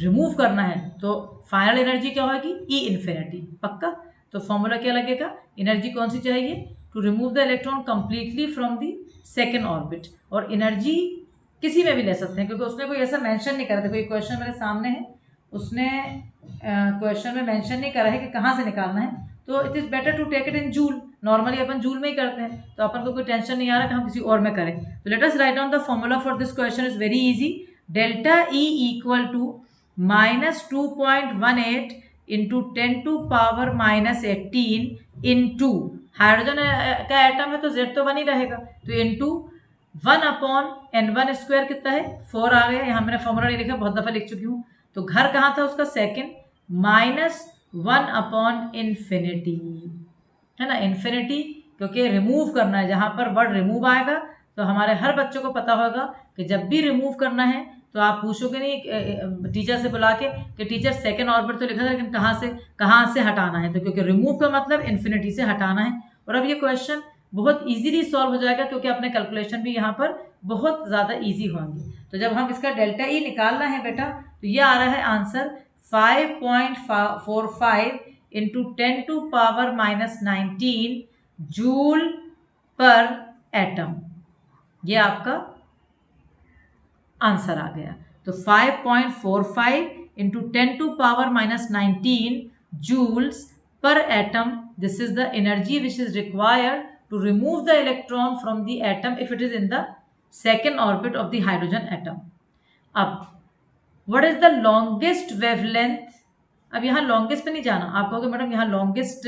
रिमूव करना है तो फाइनल एनर्जी क्या होगी, ई इन्फिनिटी. पक्का. तो फॉर्मूला क्या लगेगा, एनर्जी कौन सी चाहिए, to remove the electron completely from the second orbit. और एनर्जी किसी में भी ले सकते हैं, क्योंकि उसने कोई ऐसा मेंशन नहीं करा. देखो ये क्वेश्चन मेरे सामने है, उसने क्वेश्चन में मेंशन नहीं करा है कि कहाँ से निकालना है. तो it is better to take it in joule. Normally अपन जूल में ही करते हैं, तो अपन को कोई टेंशन नहीं आ रहा कि हम किसी और में करें. तो let us write down the formula for this question. Is very easy. Delta E equal to -2.18 into 10⁻⁻18 into hydrogen का एटम है तो जेड तो 1 ही रहेगा, तो इंटू 1/n1² कितना है, 4 आ गया. यहाँ मैंने फॉर्मूला नहीं लिखा, बहुत दफ़ा लिख चुकी हूँ. तो घर कहाँ था उसका, सेकेंड, -1/∞, है ना, इन्फिनिटी. क्योंकि रिमूव करना है, जहाँ पर वर्ड रिमूव आएगा तो हमारे हर बच्चों को पता होगा कि जब भी रिमूव करना है तो आप पूछोगे नहीं टीचर से बुला के कि टीचर सेकेंड ऑर्बिट तो लिखा था, लेकिन कहाँ से हटाना है. तो क्योंकि रिमूव का मतलब इन्फिनिटी से हटाना है. और अब ये क्वेश्चन बहुत इजीली सॉल्व हो जाएगा, क्योंकि अपने कैलकुलेशन भी यहाँ पर बहुत ज़्यादा इजी होंगे. तो जब हम इसका डेल्टा ई निकालना है बेटा, तो ये आ रहा है answer 5.45 into 10⁻⁻19 joule per atom. ये आपका आंसर आ गया. तो 5.45 into 10⁻⁻19 joules per atom. This is the energy which is required to remove the electron from the atom if it is in the second orbit of the hydrogen atom. अब what is the longest wavelength? अब यहाँ longest पे नहीं जाना. आप कहोगे madam यहाँ longest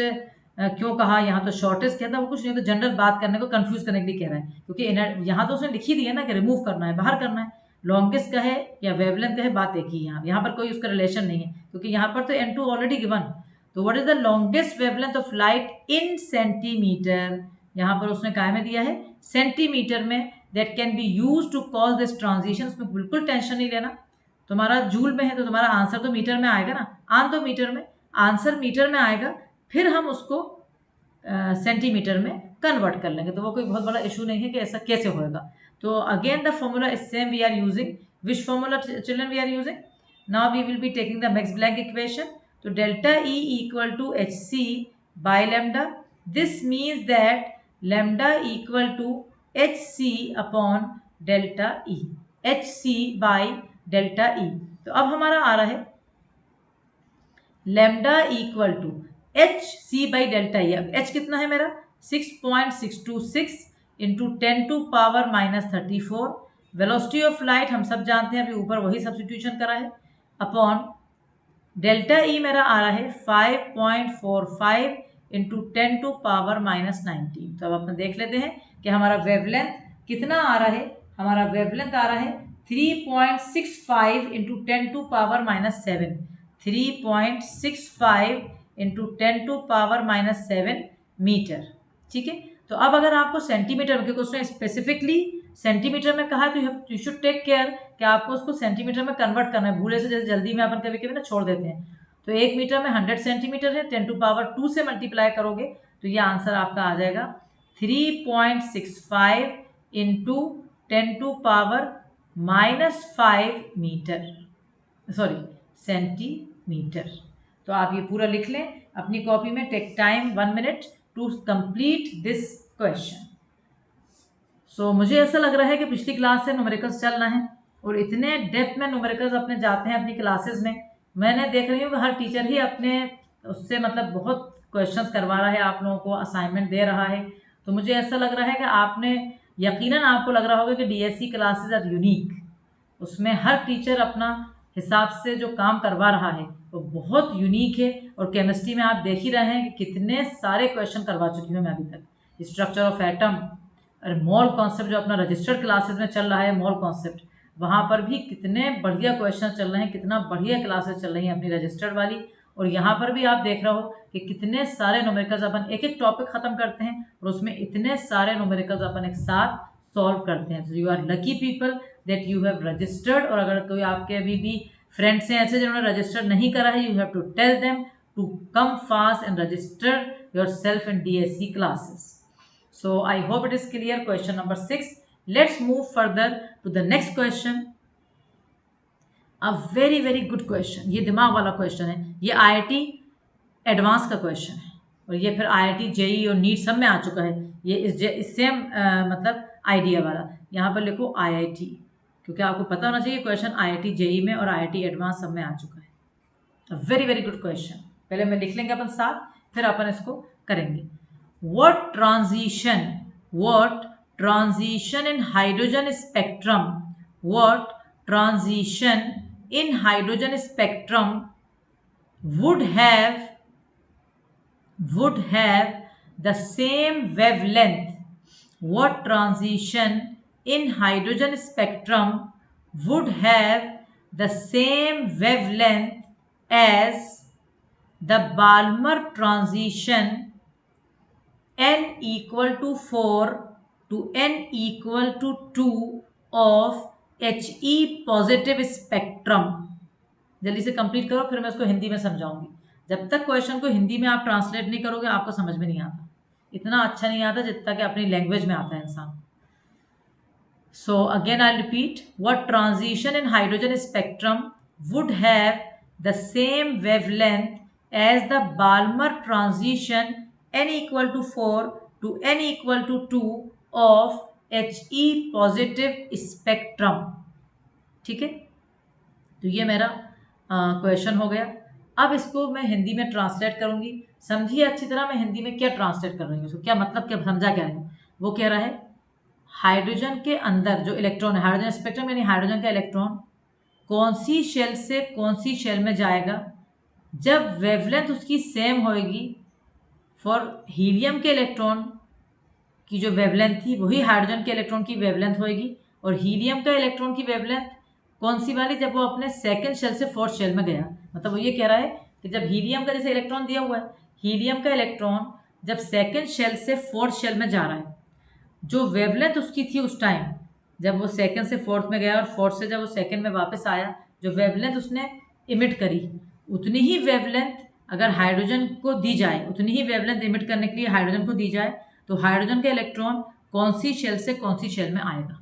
क्यों कहा, यहाँ तो shortest कहता, वो कुछ नहीं, तो जनरल बात करने को, कंफ्यूज करने के लिए कह रहा है, क्योंकि यहाँ तो उसने लिखी दी है ना कि रिमूव करना है, बाहर करना है. लॉन्गेस्ट का है या वेवलेंथ का है, बात एक ही. यहाँ पर कोई उसका रिलेशन नहीं है, क्योंकि यहाँ पर तो n2 ऑलरेडी गिवन. तो what is the longest wavelength of light in centimetre. यहाँ पर उसने काय में दिया है, सेंटीमीटर में. That can be use to cause this transition. उसमें बिल्कुल टेंशन नहीं लेना. तुम्हारा जूल में है तो तुम्हारा आंसर तो मीटर में आएगा ना, आन तो मीटर में, आंसर मीटर में आएगा, फिर हम उसको सेंटीमीटर में कन्वर्ट कर लेंगे. तो वो कोई बहुत बड़ा इशू नहीं है कि ऐसा कैसे होएगा. तो again the formula is same we are using. Which formula children we are using, Now we will be taking the Max-Planck equation. So delta E equal to hc by lambda. This means that lambda equal to hc upon delta E. hc by delta E. तो अब हमारा आ रहा है lambda equal to H C by delta E. अब h कितना है मेरा 6.626 इंटू 10⁻⁻34. वेलोसिटी ऑफ लाइट हम सब जानते हैं, अभी ऊपर वही सब्स्टिट्यूशन करा है, अपॉन डेल्टा ई मेरा आ रहा है 5.45 इंटू 10⁻⁻19. तो अब अपन देख लेते हैं कि हमारा वेवलेंथ कितना आ रहा है. हमारा वेवलेंथ आ रहा है 3.65 इंटू 10⁻⁻7. 3.65 into 10⁻�7 metre. ठीक है. तो अब अगर आपको सेंटीमीटर में, क्योंकि उसने स्पेसिफिकली सेंटीमीटर में कहा, तो यू शुड टेक केयर कि आपको उसको सेंटीमीटर में कन्वर्ट करना है. भूले से जैसे जल्दी में अपन कभी कभी ना छोड़ देते हैं. तो 1 मीटर में 100 सेंटीमीटर है, 10⁻2 से मल्टीप्लाई करोगे तो ये आंसर आपका आ जाएगा 3.65 इंटू 10⁻⁻5 मीटर, सॉरी सेंटीमीटर. तो आप ये पूरा लिख लें अपनी कॉपी में. Take time 1 minute to complete this question. So मुझे ऐसा लग रहा है कि पिछली क्लास से न्यूमेरिकल्स चलना है, और इतने डेप्थ में न्यूमेरिकल्स अपने जाते हैं अपनी क्लासेस में. मैंने देख रही हूँ कि हर टीचर ही अपने उससे मतलब बहुत क्वेश्चंस करवा रहा है, आप लोगों को असाइनमेंट दे रहा है. तो मुझे ऐसा लग रहा है कि आपने यकीनन आपको लग रहा होगा कि डीएससी क्लासेस आर यूनिक. उसमें हर टीचर अपना हिसाब से जो काम करवा रहा है वो बहुत यूनिक है. और केमिस्ट्री में आप देख ही रहे हैं कि कितने सारे क्वेश्चन करवा चुकी हूँ मैं अभी तक. स्ट्रक्चर ऑफ एटम और मोल कॉन्सेप्ट जो अपना रजिस्टर्ड क्लासेस में चल रहा है, मोल कॉन्सेप्ट, वहाँ पर भी कितने बढ़िया क्वेश्चन चल रहे हैं, कितना बढ़िया क्लासेस चल रही हैं अपनी रजिस्टर्ड वाली. और यहाँ पर भी आप देख रहे हो कि कितने सारे न्यूमेरिकल्स अपन एक एक टॉपिक खत्म करते हैं और उसमें इतने सारे न्यूमेरिकल्स अपन एक साथ सॉल्व करते हैं. So you are lucky people that you have registered. और अगर कोई आपके अभी भी फ्रेंड्स हैं ऐसे जिन्होंने रजिस्टर नहीं करा है, you have to tell them to come fast and register yourself in DSC classes. So I hope it is clear. Question number 6. Let's move further to the next question. A very very good question. ये दिमाग वाला question है. ये IIT advance का question है, और ये फिर आईआईटी जेई और नीट सब में आ चुका है. ये इस सेम मतलब आइडिया वाला. यहाँ पर लिखो आईआईटी, क्योंकि आपको पता होना चाहिए क्वेश्चन आईआईटी जेई में और आईआईटी एडवांस सब में आ चुका है. Very very good question. पहले मैं लिख लेंगे अपन साथ, फिर अपन इसको करेंगे. What transition in hydrogen spectrum, what transition in hydrogen spectrum would have the same wavelength, what transition in hydrogen spectrum would have the same wavelength as the Balmer transition n equal to 4 to n equal to 2 of He positive spectrum. जल्दी से complete करो, फिर मैं इसको हिंदी में समझाऊंगी. जब तक question को हिंदी में आप ट्रांसलेट नहीं करोगे आपको समझ में नहीं आता. इतना अच्छा नहीं आता जितना कि अपनी लैंग्वेज में आता है इंसान. So again I repeat. What transition in hydrogen spectrum would have the same wavelength as the Balmer transition n equal to 4 to n equal to 2 of He positive spectrum. ठीक है. तो ये मेरा क्वेश्चन हो गया. अब इसको मैं हिंदी में ट्रांसलेट करूंगी. समझिए अच्छी तरह मैं हिंदी में क्या ट्रांसलेट कर रही हूँ, क्या मतलब, क्या समझा क्या है. वो कह रहा है हाइड्रोजन के अंदर जो इलेक्ट्रॉन है, हाइड्रोजन स्पेक्ट्रम यानी हाइड्रोजन का इलेक्ट्रॉन कौन सी शेल से कौन सी शेल में जाएगा जब वेवलेंथ उसकी सेम होएगी. फॉर हीलियम के इलेक्ट्रॉन की जो वेवलेंथ थी वही हाइड्रोजन के इलेक्ट्रॉन की वेवलेंथ होएगी. और हीलियम का इलेक्ट्रॉन की वेवलेंथ कौन सी वाली, जब वो अपने सेकंड शेल से फोर्थ शेल में गया. मतलब वो ये कह रहा है कि जब हीलियम का जैसे इलेक्ट्रॉन दिया हुआ है, हीलियम का इलेक्ट्रॉन जब सेकंड शेल से फोर्थ शेल में जा रहा है, जो वेवलेंथ उसकी थी उस टाइम जब वो सेकंड से फोर्थ में गया और फोर्थ से जब वो सेकंड में वापस आया, जो वेवलेंथ उसने इमिट करी उतनी ही वेवलेंथ अगर हाइड्रोजन को दी जाए, उतनी ही वेवलेंथ इमिट करने के लिए हाइड्रोजन को दी जाए, तो हाइड्रोजन का इलेक्ट्रॉन कौन सी शेल से कौन सी शेल में आएगा.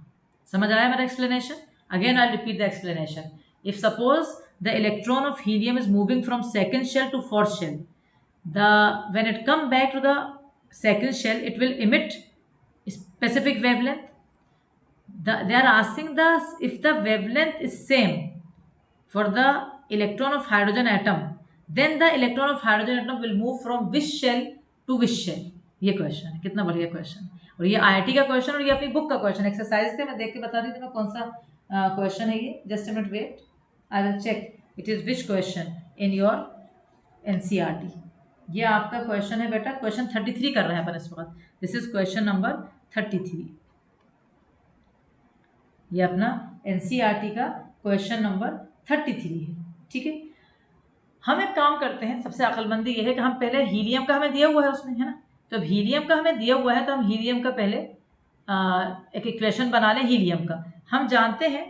समझ आया मेरा explanation. Again I repeat the explanation. If suppose the electron of helium is moving from second shell to fourth shell. When it come back to the second shell, it will emit specific wavelength. They are asking if the wavelength is same for the electron of hydrogen atom, then the electron of hydrogen atom will move from which shell to which shell. ये question है, कितना बढ़िया question, और ये IIT का question और ये अपनी बुक का क्वेश्चन एक्सरसाइज थे, मैं देख के बता दी तुम्हें कौन सा क्वेश्चन है ये. Just a minute wait, I will check it is which question in your NCERT. ये आपका क्वेश्चन है बेटा, क्वेश्चन 33 कर रहे हैं अपन इस वक्त. This is question number 33. ये अपना एनसीईआरटी का क्वेश्चन नंबर 33 है. ठीक है, हम एक काम करते हैं, सबसे अक्लमंदी ये है कि हम पहले हीलियम का हमें दिया हुआ है उसमें, है ना, तो अब हीलियम का हमें दिया हुआ है तो हम हीलियम का पहले एक इक्वेशन बना लें हीलियम का. हम जानते हैं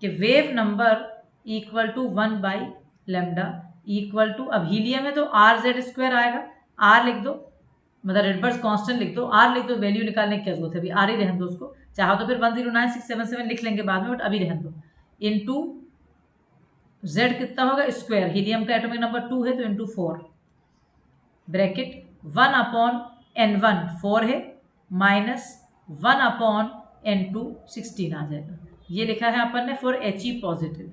कि wave number equal to 1/λ equal to, अब हीलियम है तो RZ² आएगा. R लिख दो, मतलब रेडबर्ग्स कांस्टेंट लिख दो, R लिख दो, वैल्यू निकालने की क्या जरूरत है, अभी R ही रहने दो उसको, चाहो तो फिर 109677 लिख लेंगे बाद में, बट अभी रहने दो. इनटू Z कितना होगा स्क्वायर, हीलियम का एटॉमिक नंबर 2 है तो इनटू 4 ब्रैकेट 1/N1 4 है माइनस 1/N2 16 आ जाएगा. ये लिखा है अपन ने फॉर He पॉजिटिव.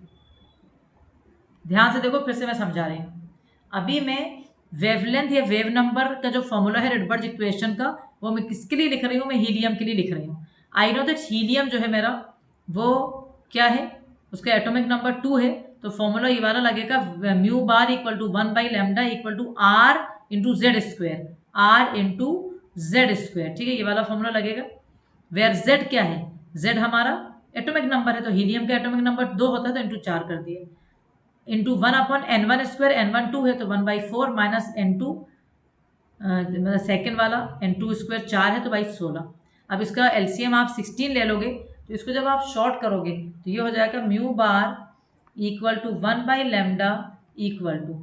ध्यान से देखो, फिर से मैं समझा रही हूँ. अभी मैं वेवलेंथ या वेव नंबर का जो फॉर्मूला है रेडबर्ग इक्वेशन का, वो मैं किसके लिए लिख रही हूँ, मैं हीलियम के लिए लिख रही हूँ. आई नो दैट हीलियम जो है मेरा वो क्या है, उसका एटॉमिक नंबर 2 है, तो फॉर्मूला ये वाला लगेगा mu bar equal to 1/λ equal to R into Z², R into Z². ठीक है, ये वाला फॉर्मूला लगेगा. वेयर Z क्या है, Z हमारा एटॉमिक नंबर है, तो हीलियम का एटॉमिक नंबर 2 होता है तो इंटू 4 कर दिए, इंटू 1/N1², N1 2 है तो 1/4 माइनस N2 मतलब सेकेंड वाला N2² 4 है तो बाई 16. अब इसका एलसीएम आप 16 ले लोगे, तो इसको जब आप शॉर्ट करोगे तो ये हो जाएगा mu bar equal to 1/λ equal to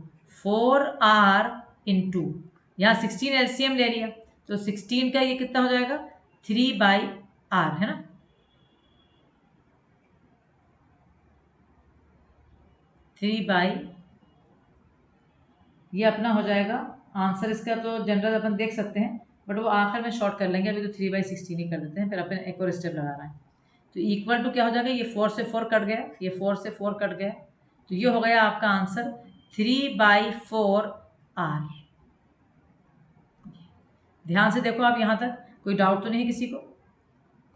4R into, यहाँ 16 एलसीएम ले लिया तो 16 का ये कितना हो जाएगा 3/R, है ना. ये अपना हो जाएगा आंसर इसका. तो जनरल अपन देख सकते हैं, बट वो आखिर में शॉर्ट कर लेंगे, अभी तो 3/16 ही कर देते हैं, फिर अपन एक और स्टेप लगाना है. तो इक्वल टू क्या हो जाएगा, ये 4 से 4 कट गया, ये 4 से 4 कट गया, तो ये हो गया आपका आंसर 3/4R. ध्यान से देखो आप, यहाँ तक कोई डाउट तो नहीं है किसी को,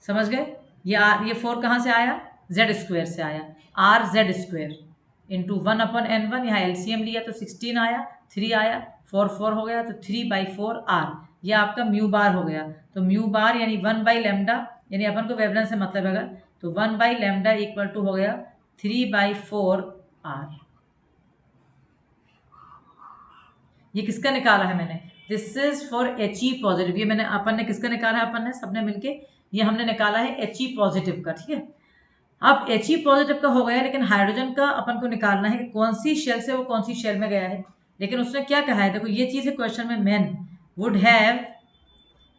समझ गए. ये 4 कहाँ से आया, Z² से आया, RZ² इंटू 1/N1, यहाँ एलसीएम लिया तो 16 आया, 3 आया, 4 4 हो गया तो 3/4R. ये आपका म्यू बार हो गया. तो म्यू बार यानी 1/λ, यानी अपन को वेवलेंथ से मतलब है, तो 1/λ इक्वल टू हो गया 3/4R. ये किसका निकाला है मैंने, this is for He positive. ये मैंने अपन ने किसका निकाला है, अपन ने सबने मिलके ये हमने निकाला है He पॉजिटिव का. ठीक है, अब He पॉजिटिव का हो गया, लेकिन हाइड्रोजन का अपन को निकालना है कि कौन सी शेल से वो कौन सी शेल में गया है. लेकिन उसने क्या कहा है, देखो ये चीज़ है क्वेश्चन में, man would have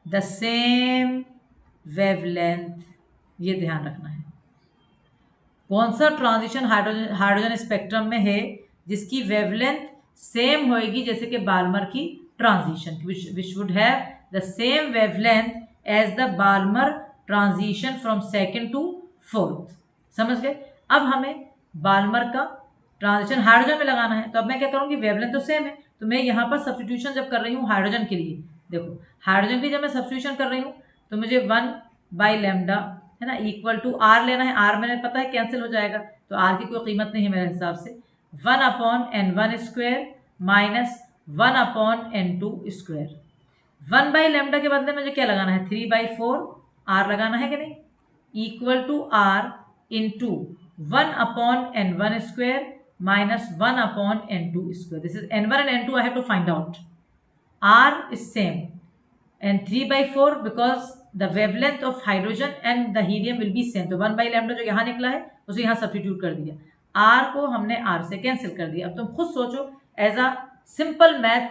the same wavelength. ये ध्यान रखना है, कौन सा ट्रांजिशन हाइड्रोजन स्पेक्ट्रम में है जिसकी वेवलेंथ सेम होएगी जैसे कि बाल्मर की transition, which would have the same wavelength as the Balmer transition from second to fourth. समझ गए. अब हमें बाल्मर का ट्रांजिशन हाइड्रोजन में लगाना है, तो अब मैं क्या करूँगी, वेवलेंथ तो सेम है, तो मैं यहाँ पर सब्स्टिट्यूशन जब कर रही हूँ हाइड्रोजन के लिए, देखो हाइड्रोजन के लिए जब मैं सब्स्टिट्यूशन कर रही हूँ तो मुझे 1/λ है ना इक्वल टू R लेना है. R मैंने पता है कैंसिल हो जाएगा, तो R की कोई कीमत नहीं है मेरे हिसाब से. 1/N1² minus 1/N2². 1/λ के बदले मुझे क्या लगाना है, 3/4R लगाना है कि नहीं, equal to R into 1/N1² minus 1/N2². This is N1 and N2 I have to find out. R is same and 3/4 because the wavelength of hydrogen and the helium will be same. तो 1/λ जो यहाँ निकला है उसे यहाँ substitute कर दिया, R को हमने R से कैंसिल कर दिया. अब तुम खुद सोचो एज अ सिंपल मैथ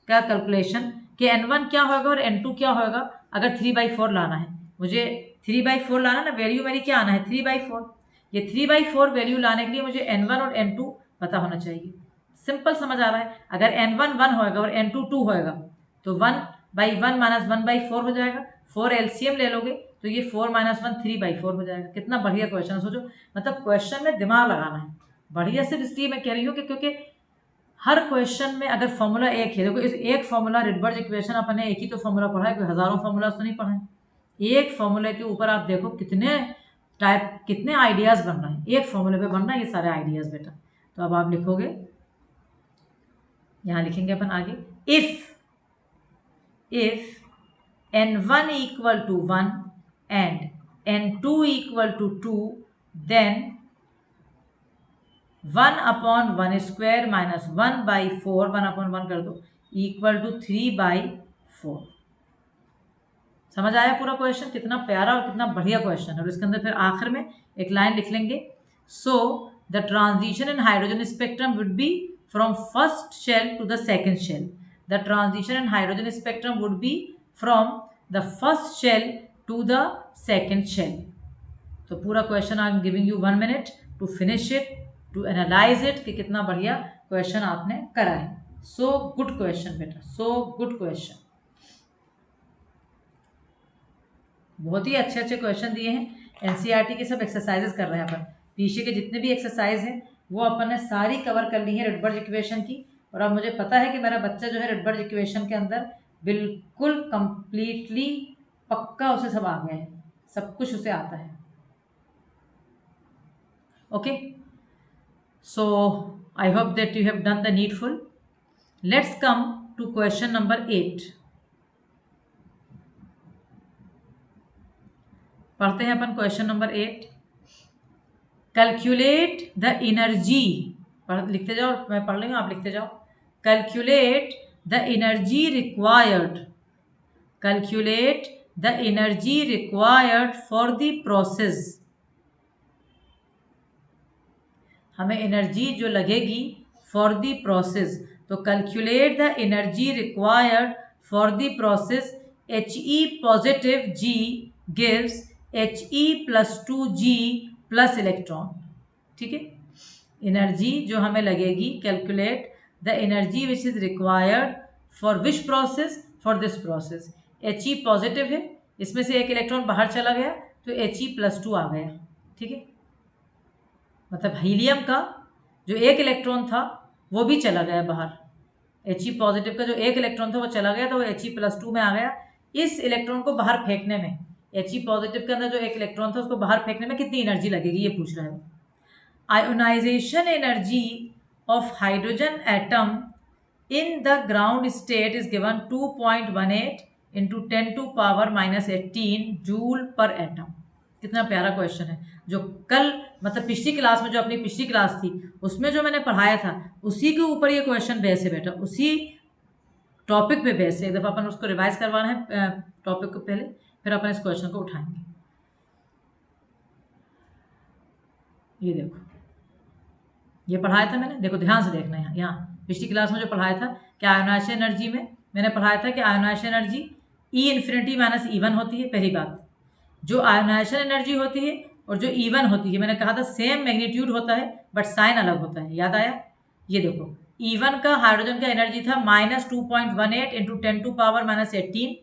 का कैलकुलेशन कि N1 क्या होगा और N2 क्या होगा. अगर 3/4 लाना है, मुझे 3/4 लाना ना, वैल्यू मेरी क्या आना है 3/4. ये 3/4 वैल्यू लाने के लिए मुझे N1 और N2 पता होना चाहिए। सिंपल समझ आ रहा है। अगर n1 1 होएगा और n2 2 होएगा तो 1/1 माइनस 1/4 हो जाएगा। 4 एलसीएम ले लोगे तो ये 4 - 1 3/4 हो जाएगा। कितना बढ़िया क्वेश्चन, सोचो मतलब क्वेश्चन में दिमाग लगाना है बढ़िया। सिर्फ इसलिए मैं कह रही हूँ कि क्योंकि हर क्वेश्चन में अगर फॉर्मूला एक है, देखो इस एक फॉर्मूला रिडबर्ग इक्वेशन अपने एक ही तो फॉर्मूला पढ़ा है, कोई हजारों फॉर्मूला तो नहीं पढ़ा है। एक फॉर्मूले के ऊपर आप देखो कितने टाइप, कितने आइडियाज बन रहे हैं, एक फॉर्मूले पे बन रहा है ये सारे आइडियाज बेटा। तो अब आप लिखोगे, यहां लिखेंगे अपन आगे, if n1 equal to 1 and n2 equal to 2 then 1/1 square minus 1/4, 1/1 कर दो, इक्वल टू 3/4। समझ आया पूरा क्वेश्चन? कितना प्यारा और कितना बढ़िया क्वेश्चन है। और इसके अंदर फिर आखिर में एक लाइन लिख लेंगे, so the transition in hydrogen spectrum would be from first shell to the second shell. The transition in hydrogen spectrum would be from the first shell to the second shell. तो पूरा question I am giving you 1 minute to finish it, to analyse it कि कितना बढ़िया question आपने करा है। So good question बेटा, so good question. बहुत ही अच्छे अच्छे क्वेश्चन दिए हैं। एनसीईआरटी के सब एक्सरसाइजेस कर रहे हैं अपन। पीछे के जितने भी एक्सरसाइज हैं वो अपन ने सारी कवर कर ली है रिडबर्ग इक्वेशन की। और अब मुझे पता है कि मेरा बच्चा जो है रिडबर्ग इक्वेशन के अंदर बिल्कुल कंप्लीटली पक्का उसे सब आ गया है, सब कुछ उसे आता है। Okay, so I hope that you have done the needful. Let's come to question number 8. पढ़ते हैं अपन question number 8। Calculate the energy, लिखते जाओ, मैं पढ़ लूँगा आप लिखते जाओ। Calculate the energy required, calculate the energy required for the process. हमें एनर्जी जो लगेगी फॉर द प्रोसेस, तो calculate the energy required for the process He positive G gives He+2G plus electron. ठीक है, एनर्जी जो हमें लगेगी, calculate the energy which is required for which process, for this process. He positive है, इसमें से एक इलेक्ट्रॉन बाहर चला गया तो He+2 आ गया। ठीक है, मतलब हीलियम का जो एक इलेक्ट्रॉन था वो भी चला गया बाहर। He पॉजिटिव का जो एक इलेक्ट्रॉन था वो चला गया तो वो He+2 में आ गया। इस इलेक्ट्रॉन को बाहर फेंकने में, He पॉजिटिव के अंदर जो एक इलेक्ट्रॉन था उसको बाहर फेंकने में कितनी एनर्जी लगेगी ये पूछ रहा है। Ionisation energy of hydrogen atom in the ground state is given 2.18 × 10⁻⁻18 joule per atom. कितना प्यारा क्वेश्चन है, जो कल मतलब पिछली क्लास में, जो अपनी पिछली क्लास थी उसमें जो मैंने पढ़ाया था उसी के ऊपर ये क्वेश्चन बेस है बेटा, उसी टॉपिक पे बेस है। एक दफ़ा अपन उसको रिवाइज करवाना है टॉपिक को पहले, फिर अपन इस क्वेश्चन को उठाएंगे। ये देखो, ये पढ़ाया था मैंने, देखो ध्यान से देखना है। यहाँ पिछली क्लास में जो पढ़ाया था कि आयोनाइजेशन एनर्जी में मैंने पढ़ाया था कि आयोनाइजेशन एनर्जी E∞ - E1 होती है। पहली बात, जो आयोनाइजेशन एनर्जी होती है और जो E1 होती है, मैंने कहा था सेम मैग्नीट्यूड होता है बट साइन अलग होता है, याद आया? ये देखो, E1 का हाइड्रोजन का एनर्जी था -2.18 × 10⁻⁻18,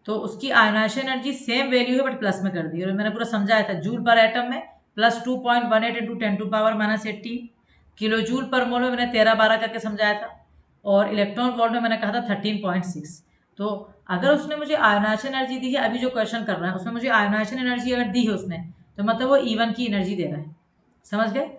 तो उसकी आयोनाइजेशन एनर्जी सेम वैल्यू है बट प्लस में कर दी। और मैंने पूरा समझाया था जूल पर एटम में +2.18 × 10⁻⁻18, किलो जूल पर मोल में मैंने 13-12 करके समझाया था, और इलेक्ट्रॉन वोल्ट में मैंने कहा था 13.6। तो अगर उसने मुझे आयोनाइजेशन एनर्जी दी है, अभी जो क्वेश्चन कर रहा है उसमें मुझे आयोनाइजेशन एनर्जी अगर दी है उसने, तो मतलब वो E1 की एनर्जी दे रहा है। समझ गए?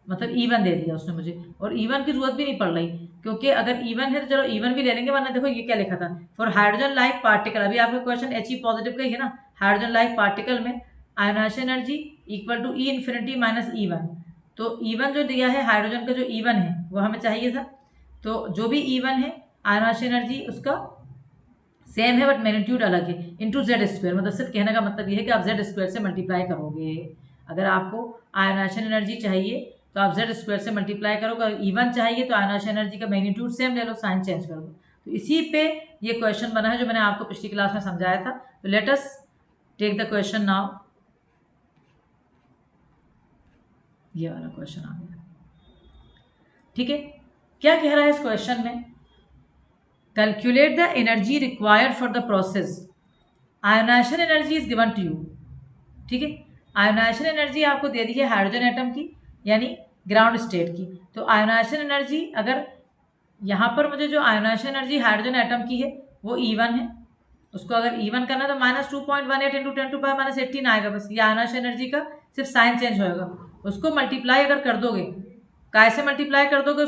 मतलब E1 दे दिया उसने मुझे, और E1 की जरूरत भी नहीं पड़ रही, क्योंकि अगर E1 है तो चलो E1 भी ले लेंगे, वरना देखो ये क्या लिखा था, फॉर हाइड्रोजन लाइक पार्टिकल। अभी आपका क्वेश्चन He पॉजिटिव का ही है ना, हाइड्रोजन लाइक पार्टिकल में ionisation energy equal to E∞ - E1। तो E1 जो दिया है, हाइड्रोजन का जो E1 है वो हमें चाहिए था, तो जो भी E1 है आयोनाइजेशन एनर्जी उसका सेम है बट मैग्नीट्यूड अलग है, इंटू Z²। मतलब सिर्फ कहने का मतलब ये है कि आप Z² से मल्टीप्लाई करोगे। अगर आपको आयोनाइजेशन एनर्जी चाहिए तो आप Z² से मल्टीप्लाई करोगे, अगर E1 चाहिए तो आयोनाइजेशन एनर्जी का मैग्नीट्यूड सेम ले लो, साइन चेंज कर दो। तो इसी पे ये क्वेश्चन बना है जो मैंने आपको पिछली क्लास में समझाया था। तो let us take the question now. ये वाला क्वेश्चन आ गया, ठीक है, क्या कह रहा है इस क्वेश्चन में, calculate the energy required for the process, ionisation energy is given to you. ठीक है, आयोनाइजेशन एनर्जी आपको दे दी है हाइड्रोजन एटम की, यानी ग्राउंड स्टेट की। तो आयोनाइजेशन एनर्जी, अगर यहाँ पर मुझे जो आयोनाइजेशन एनर्जी हाइड्रोजन एटम की है वो E1 है, उसको अगर E1 करना है तो -2.18 × 10⁻18 आएगा। बस ये आयोनाइजेशन एनर्जी का सिर्फ साइन चेंज होएगा। उसको मल्टीप्लाई अगर कर दोगे, कैसे मल्टीप्लाई कर दोगे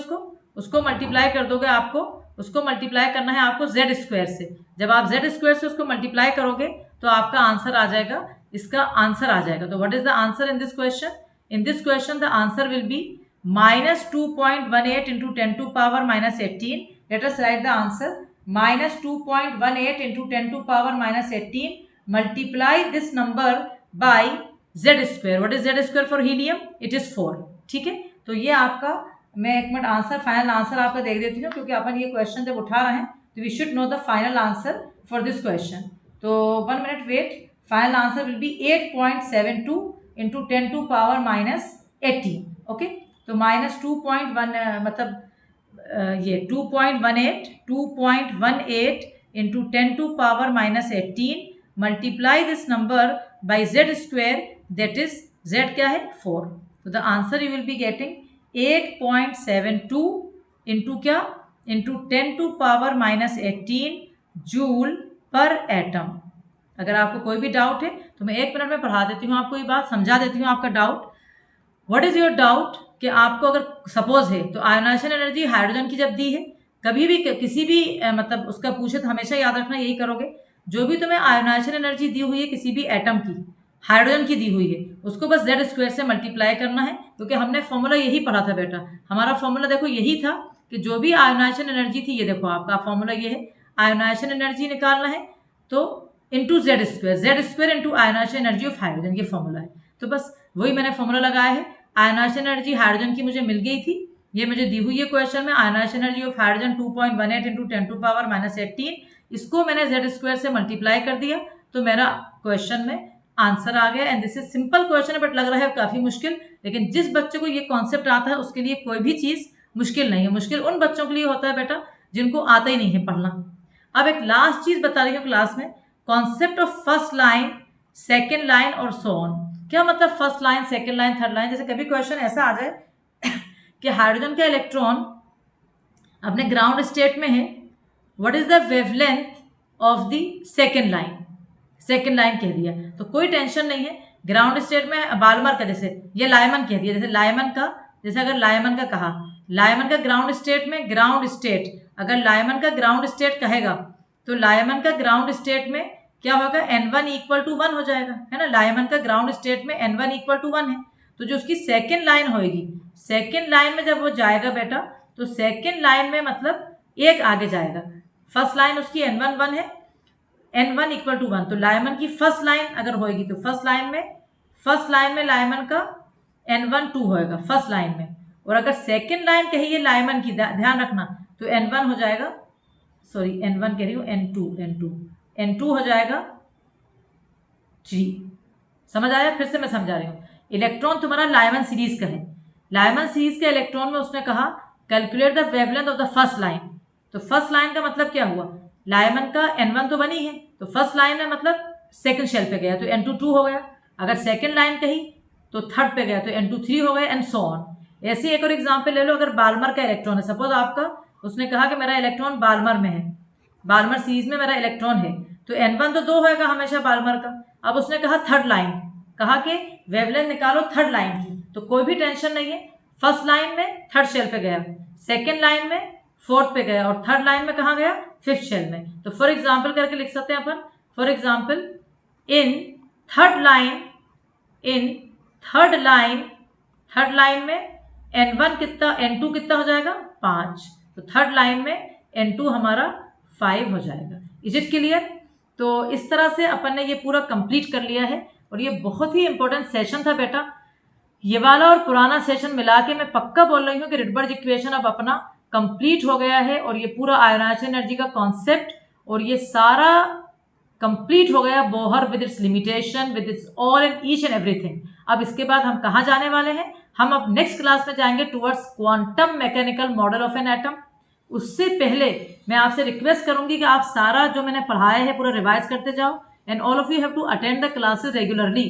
उसको मल्टीप्लाई कर दोगे, आपको उसको मल्टीप्लाई करना है आपको Z² से। जब आप Z² से उसको मल्टीप्लाई करोगे तो आपका आंसर आ जाएगा, इसका आंसर आ जाएगा। तो what is the answer in this question? In this question the answer will B -2.18 × 10⁻18। Late us right the answer, -2.18 × 10⁻18 multiply this number by Z²। What is Z² for helium? It is 4। ठीक है, तो ये आपका, मैं एक minute answer, final answer आपका देख देती हूँ, क्योंकि अपन ये क्वेश्चन जब उठा रहे हैं तो we should know the final answer for this question. तो 1 minute wait, final answer will be 8.72 × 10⁻18। Okay, तो -2.1 मतलब ये 2.18 × 10⁻18 multiply this number by Z², that is Z क्या है? 4। तो the answer you will be getting 8.72 into क्या? Into 10⁻18 joule per atom. अगर आपको कोई भी डाउट है तो मैं 1 मिनट में पढ़ा देती हूँ, आपको ये बात समझा देती हूँ आपका doubt. What is your doubt? कि आपको अगर सपोज है तो आयोनाइजेशन एनर्जी हाइड्रोजन की जब दी है, कभी भी किसी भी मतलब उसका पूछे तो हमेशा याद रखना यही करोगे, जो भी तुम्हें आयोनाइजेशन एनर्जी दी हुई है किसी भी एटम की, हाइड्रोजन की दी हुई है, उसको बस Z² से मल्टीप्लाई करना है, क्योंकि हमने फॉर्मूला यही पढ़ा था बेटा। हमारा फॉर्मूला देखो यही था कि जो भी आयोनाइजेशन एनर्जी थी, ये देखो आपका फॉर्मूला ये है, आयोनाइजेशन एनर्जी निकालना है तो into Z² into ionisation energy of hydrogen, ये फॉर्मूला है। तो बस वही मैंने फॉर्मूला लगाया है। आयोनाइजेशन एनर्जी हाइड्रोजन की मुझे मिल गई थी, ये मुझे दी हुई है क्वेश्चन में, आयोनाइजेशन एनर्जी ऑफ हाइड्रोजन 2.18 × 10⁻18, इसको मैंने Z² से मल्टीप्लाई कर दिया, तो मेरा क्वेश्चन में आंसर आ गया। And this is simple question, but लग रहा है काफी मुश्किल, लेकिन जिस बच्चे को ये कॉन्सेप्ट आता है उसके लिए कोई भी चीज मुश्किल नहीं है। मुश्किल उन बच्चों के लिए होता है बेटा जिनको आता ही नहीं है पढ़ना। अब एक लास्ट चीज बता रही हूँ क्लास में, concept of first line, second line और सो ऑन। क्या मतलब first line, second line, third line? जैसे कभी क्वेश्चन ऐसा आ जाए कि हाइड्रोजन का इलेक्ट्रॉन अपने ग्राउंड स्टेट में है, what is the wavelength of the second line? Second line कह दिया तो कोई टेंशन नहीं है। ग्राउंड स्टेट में बाल्मर का, जैसे ये लायमन कह दिया, जैसे लायमन का, जैसे अगर लायमन का कहा, लायमन का ग्राउंड स्टेट में, ग्राउंड स्टेट, अगर लायमन का ग्राउंड स्टेट कहेगा तो लायमन का ग्राउंड स्टेट में क्या होगा? N1 = 1 हो जाएगा, है ना। लायमन का ग्राउंड स्टेट में N1 = 1 है, तो जो उसकी सेकेंड लाइन होगी, सेकेंड लाइन में जब वो जाएगा बेटा, तो सेकेंड लाइन में मतलब एक आगे जाएगा। फर्स्ट लाइन उसकी N1 1 है, N1 = 1, तो लायमन की फर्स्ट लाइन अगर होगी तो फर्स्ट लाइन में लायमन का N1 2 होएगा फर्स्ट लाइन में, और अगर सेकेंड लाइन कहिए लायमन की, ध्यान रखना, तो N1 हो जाएगा, सॉरी N1 कह रही हूँ, N2 हो जाएगा 3। समझ आया? फिर से मैं समझा रही हूँ। इलेक्ट्रॉन तुम्हारा लायमन सीरीज का है, लायमन सीरीज के इलेक्ट्रॉन में उसने कहा calculate the wavelength of the first line. तो फर्स्ट लाइन का मतलब क्या हुआ? लायमन का N1 तो बनी है, तो फर्स्ट लाइन में मतलब सेकंड शेल पे गया तो N2 2 हो गया। अगर सेकंड लाइन कही तो थर्ड पे गया तो N2 3 हो गया, एंड सो ऑन। ऐसे एक और एग्जाम्पल ले लो, अगर बाल्मर का इलेक्ट्रॉन है, सपोज आपका, उसने कहा कि मेरा इलेक्ट्रॉन बाल्मर में है, बाल्मर सीरीज में मेरा इलेक्ट्रॉन है, तो N1 तो 2 होएगा हमेशा बाल्मर का। अब उसने कहा थर्ड लाइन, कहा कि वेवलेंथ निकालो थर्ड लाइन की, तो कोई भी टेंशन नहीं है। फर्स्ट लाइन में थर्ड शेल पे गया, सेकेंड लाइन में फोर्थ पे गया, और थर्ड लाइन में कहाँ गया? फिफ्थ शेल में। तो फॉर एग्जाम्पल करके लिख सकते हैं अपन, for example in third line में N1 कितना, N2 कितना हो जाएगा? 5, तो थर्ड लाइन में N2 हमारा 5 हो जाएगा। Is it clear? तो इस तरह से अपन ने ये पूरा कंप्लीट कर लिया है, और ये बहुत ही इंपॉर्टेंट सेशन था बेटा। ये वाला और पुराना सेशन मिला के मैं पक्का बोल रही हूँ कि रिडबर्ग इक्वेशन अब अपना कंप्लीट हो गया है, और ये पूरा आयोनाइजेशन एनर्जी का कॉन्सेप्ट और ये सारा कंप्लीट हो गया Bohr with its limitation, with its all and each and everything. अब इसके बाद हम कहाँ जाने वाले हैं? हम अब नेक्स्ट क्लास में जाएंगे towards quantum mechanical model of an atom. उससे पहले मैं आपसे रिक्वेस्ट करूंगी कि आप सारा जो मैंने पढ़ाया है पूरा रिवाइज करते जाओ, and all of you have to attend the classes regularly.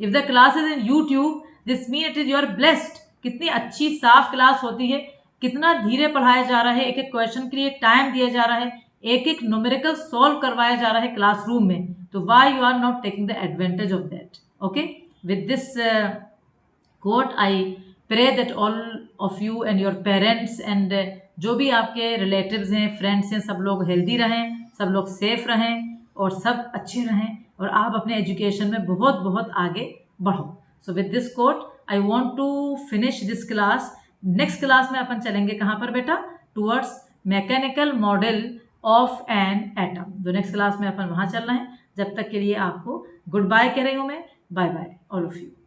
If the class is in YouTube, this mean it is you are blessed. कितनी अच्छी साफ क्लास होती है, कितना धीरे पढ़ाया जा रहा है, एक एक क्वेश्चन के लिए टाइम दिया जा रहा है, एक एक न्यूमेरिकल सॉल्व करवाया जा रहा है क्लासरूम में। तो why you are not taking the advantage of that? Okay, with this quote I pray that all of you and your parents एंड जो भी आपके रिलेटिव्स हैं, फ्रेंड्स हैं, सब लोग हेल्दी रहें, सब लोग सेफ रहें और सब अच्छे रहें, और आप अपने एजुकेशन में बहुत बहुत आगे बढ़ो। So with this quote I want to finish this class. Next class में अपन चलेंगे कहाँ पर बेटा? Towards mechanical model of an atom. जो नेक्स्ट क्लास में अपन वहाँ चल रहे हैं। जब तक के लिए आपको गुड बाय कह रही हूँ मैं। Bye bye all of you.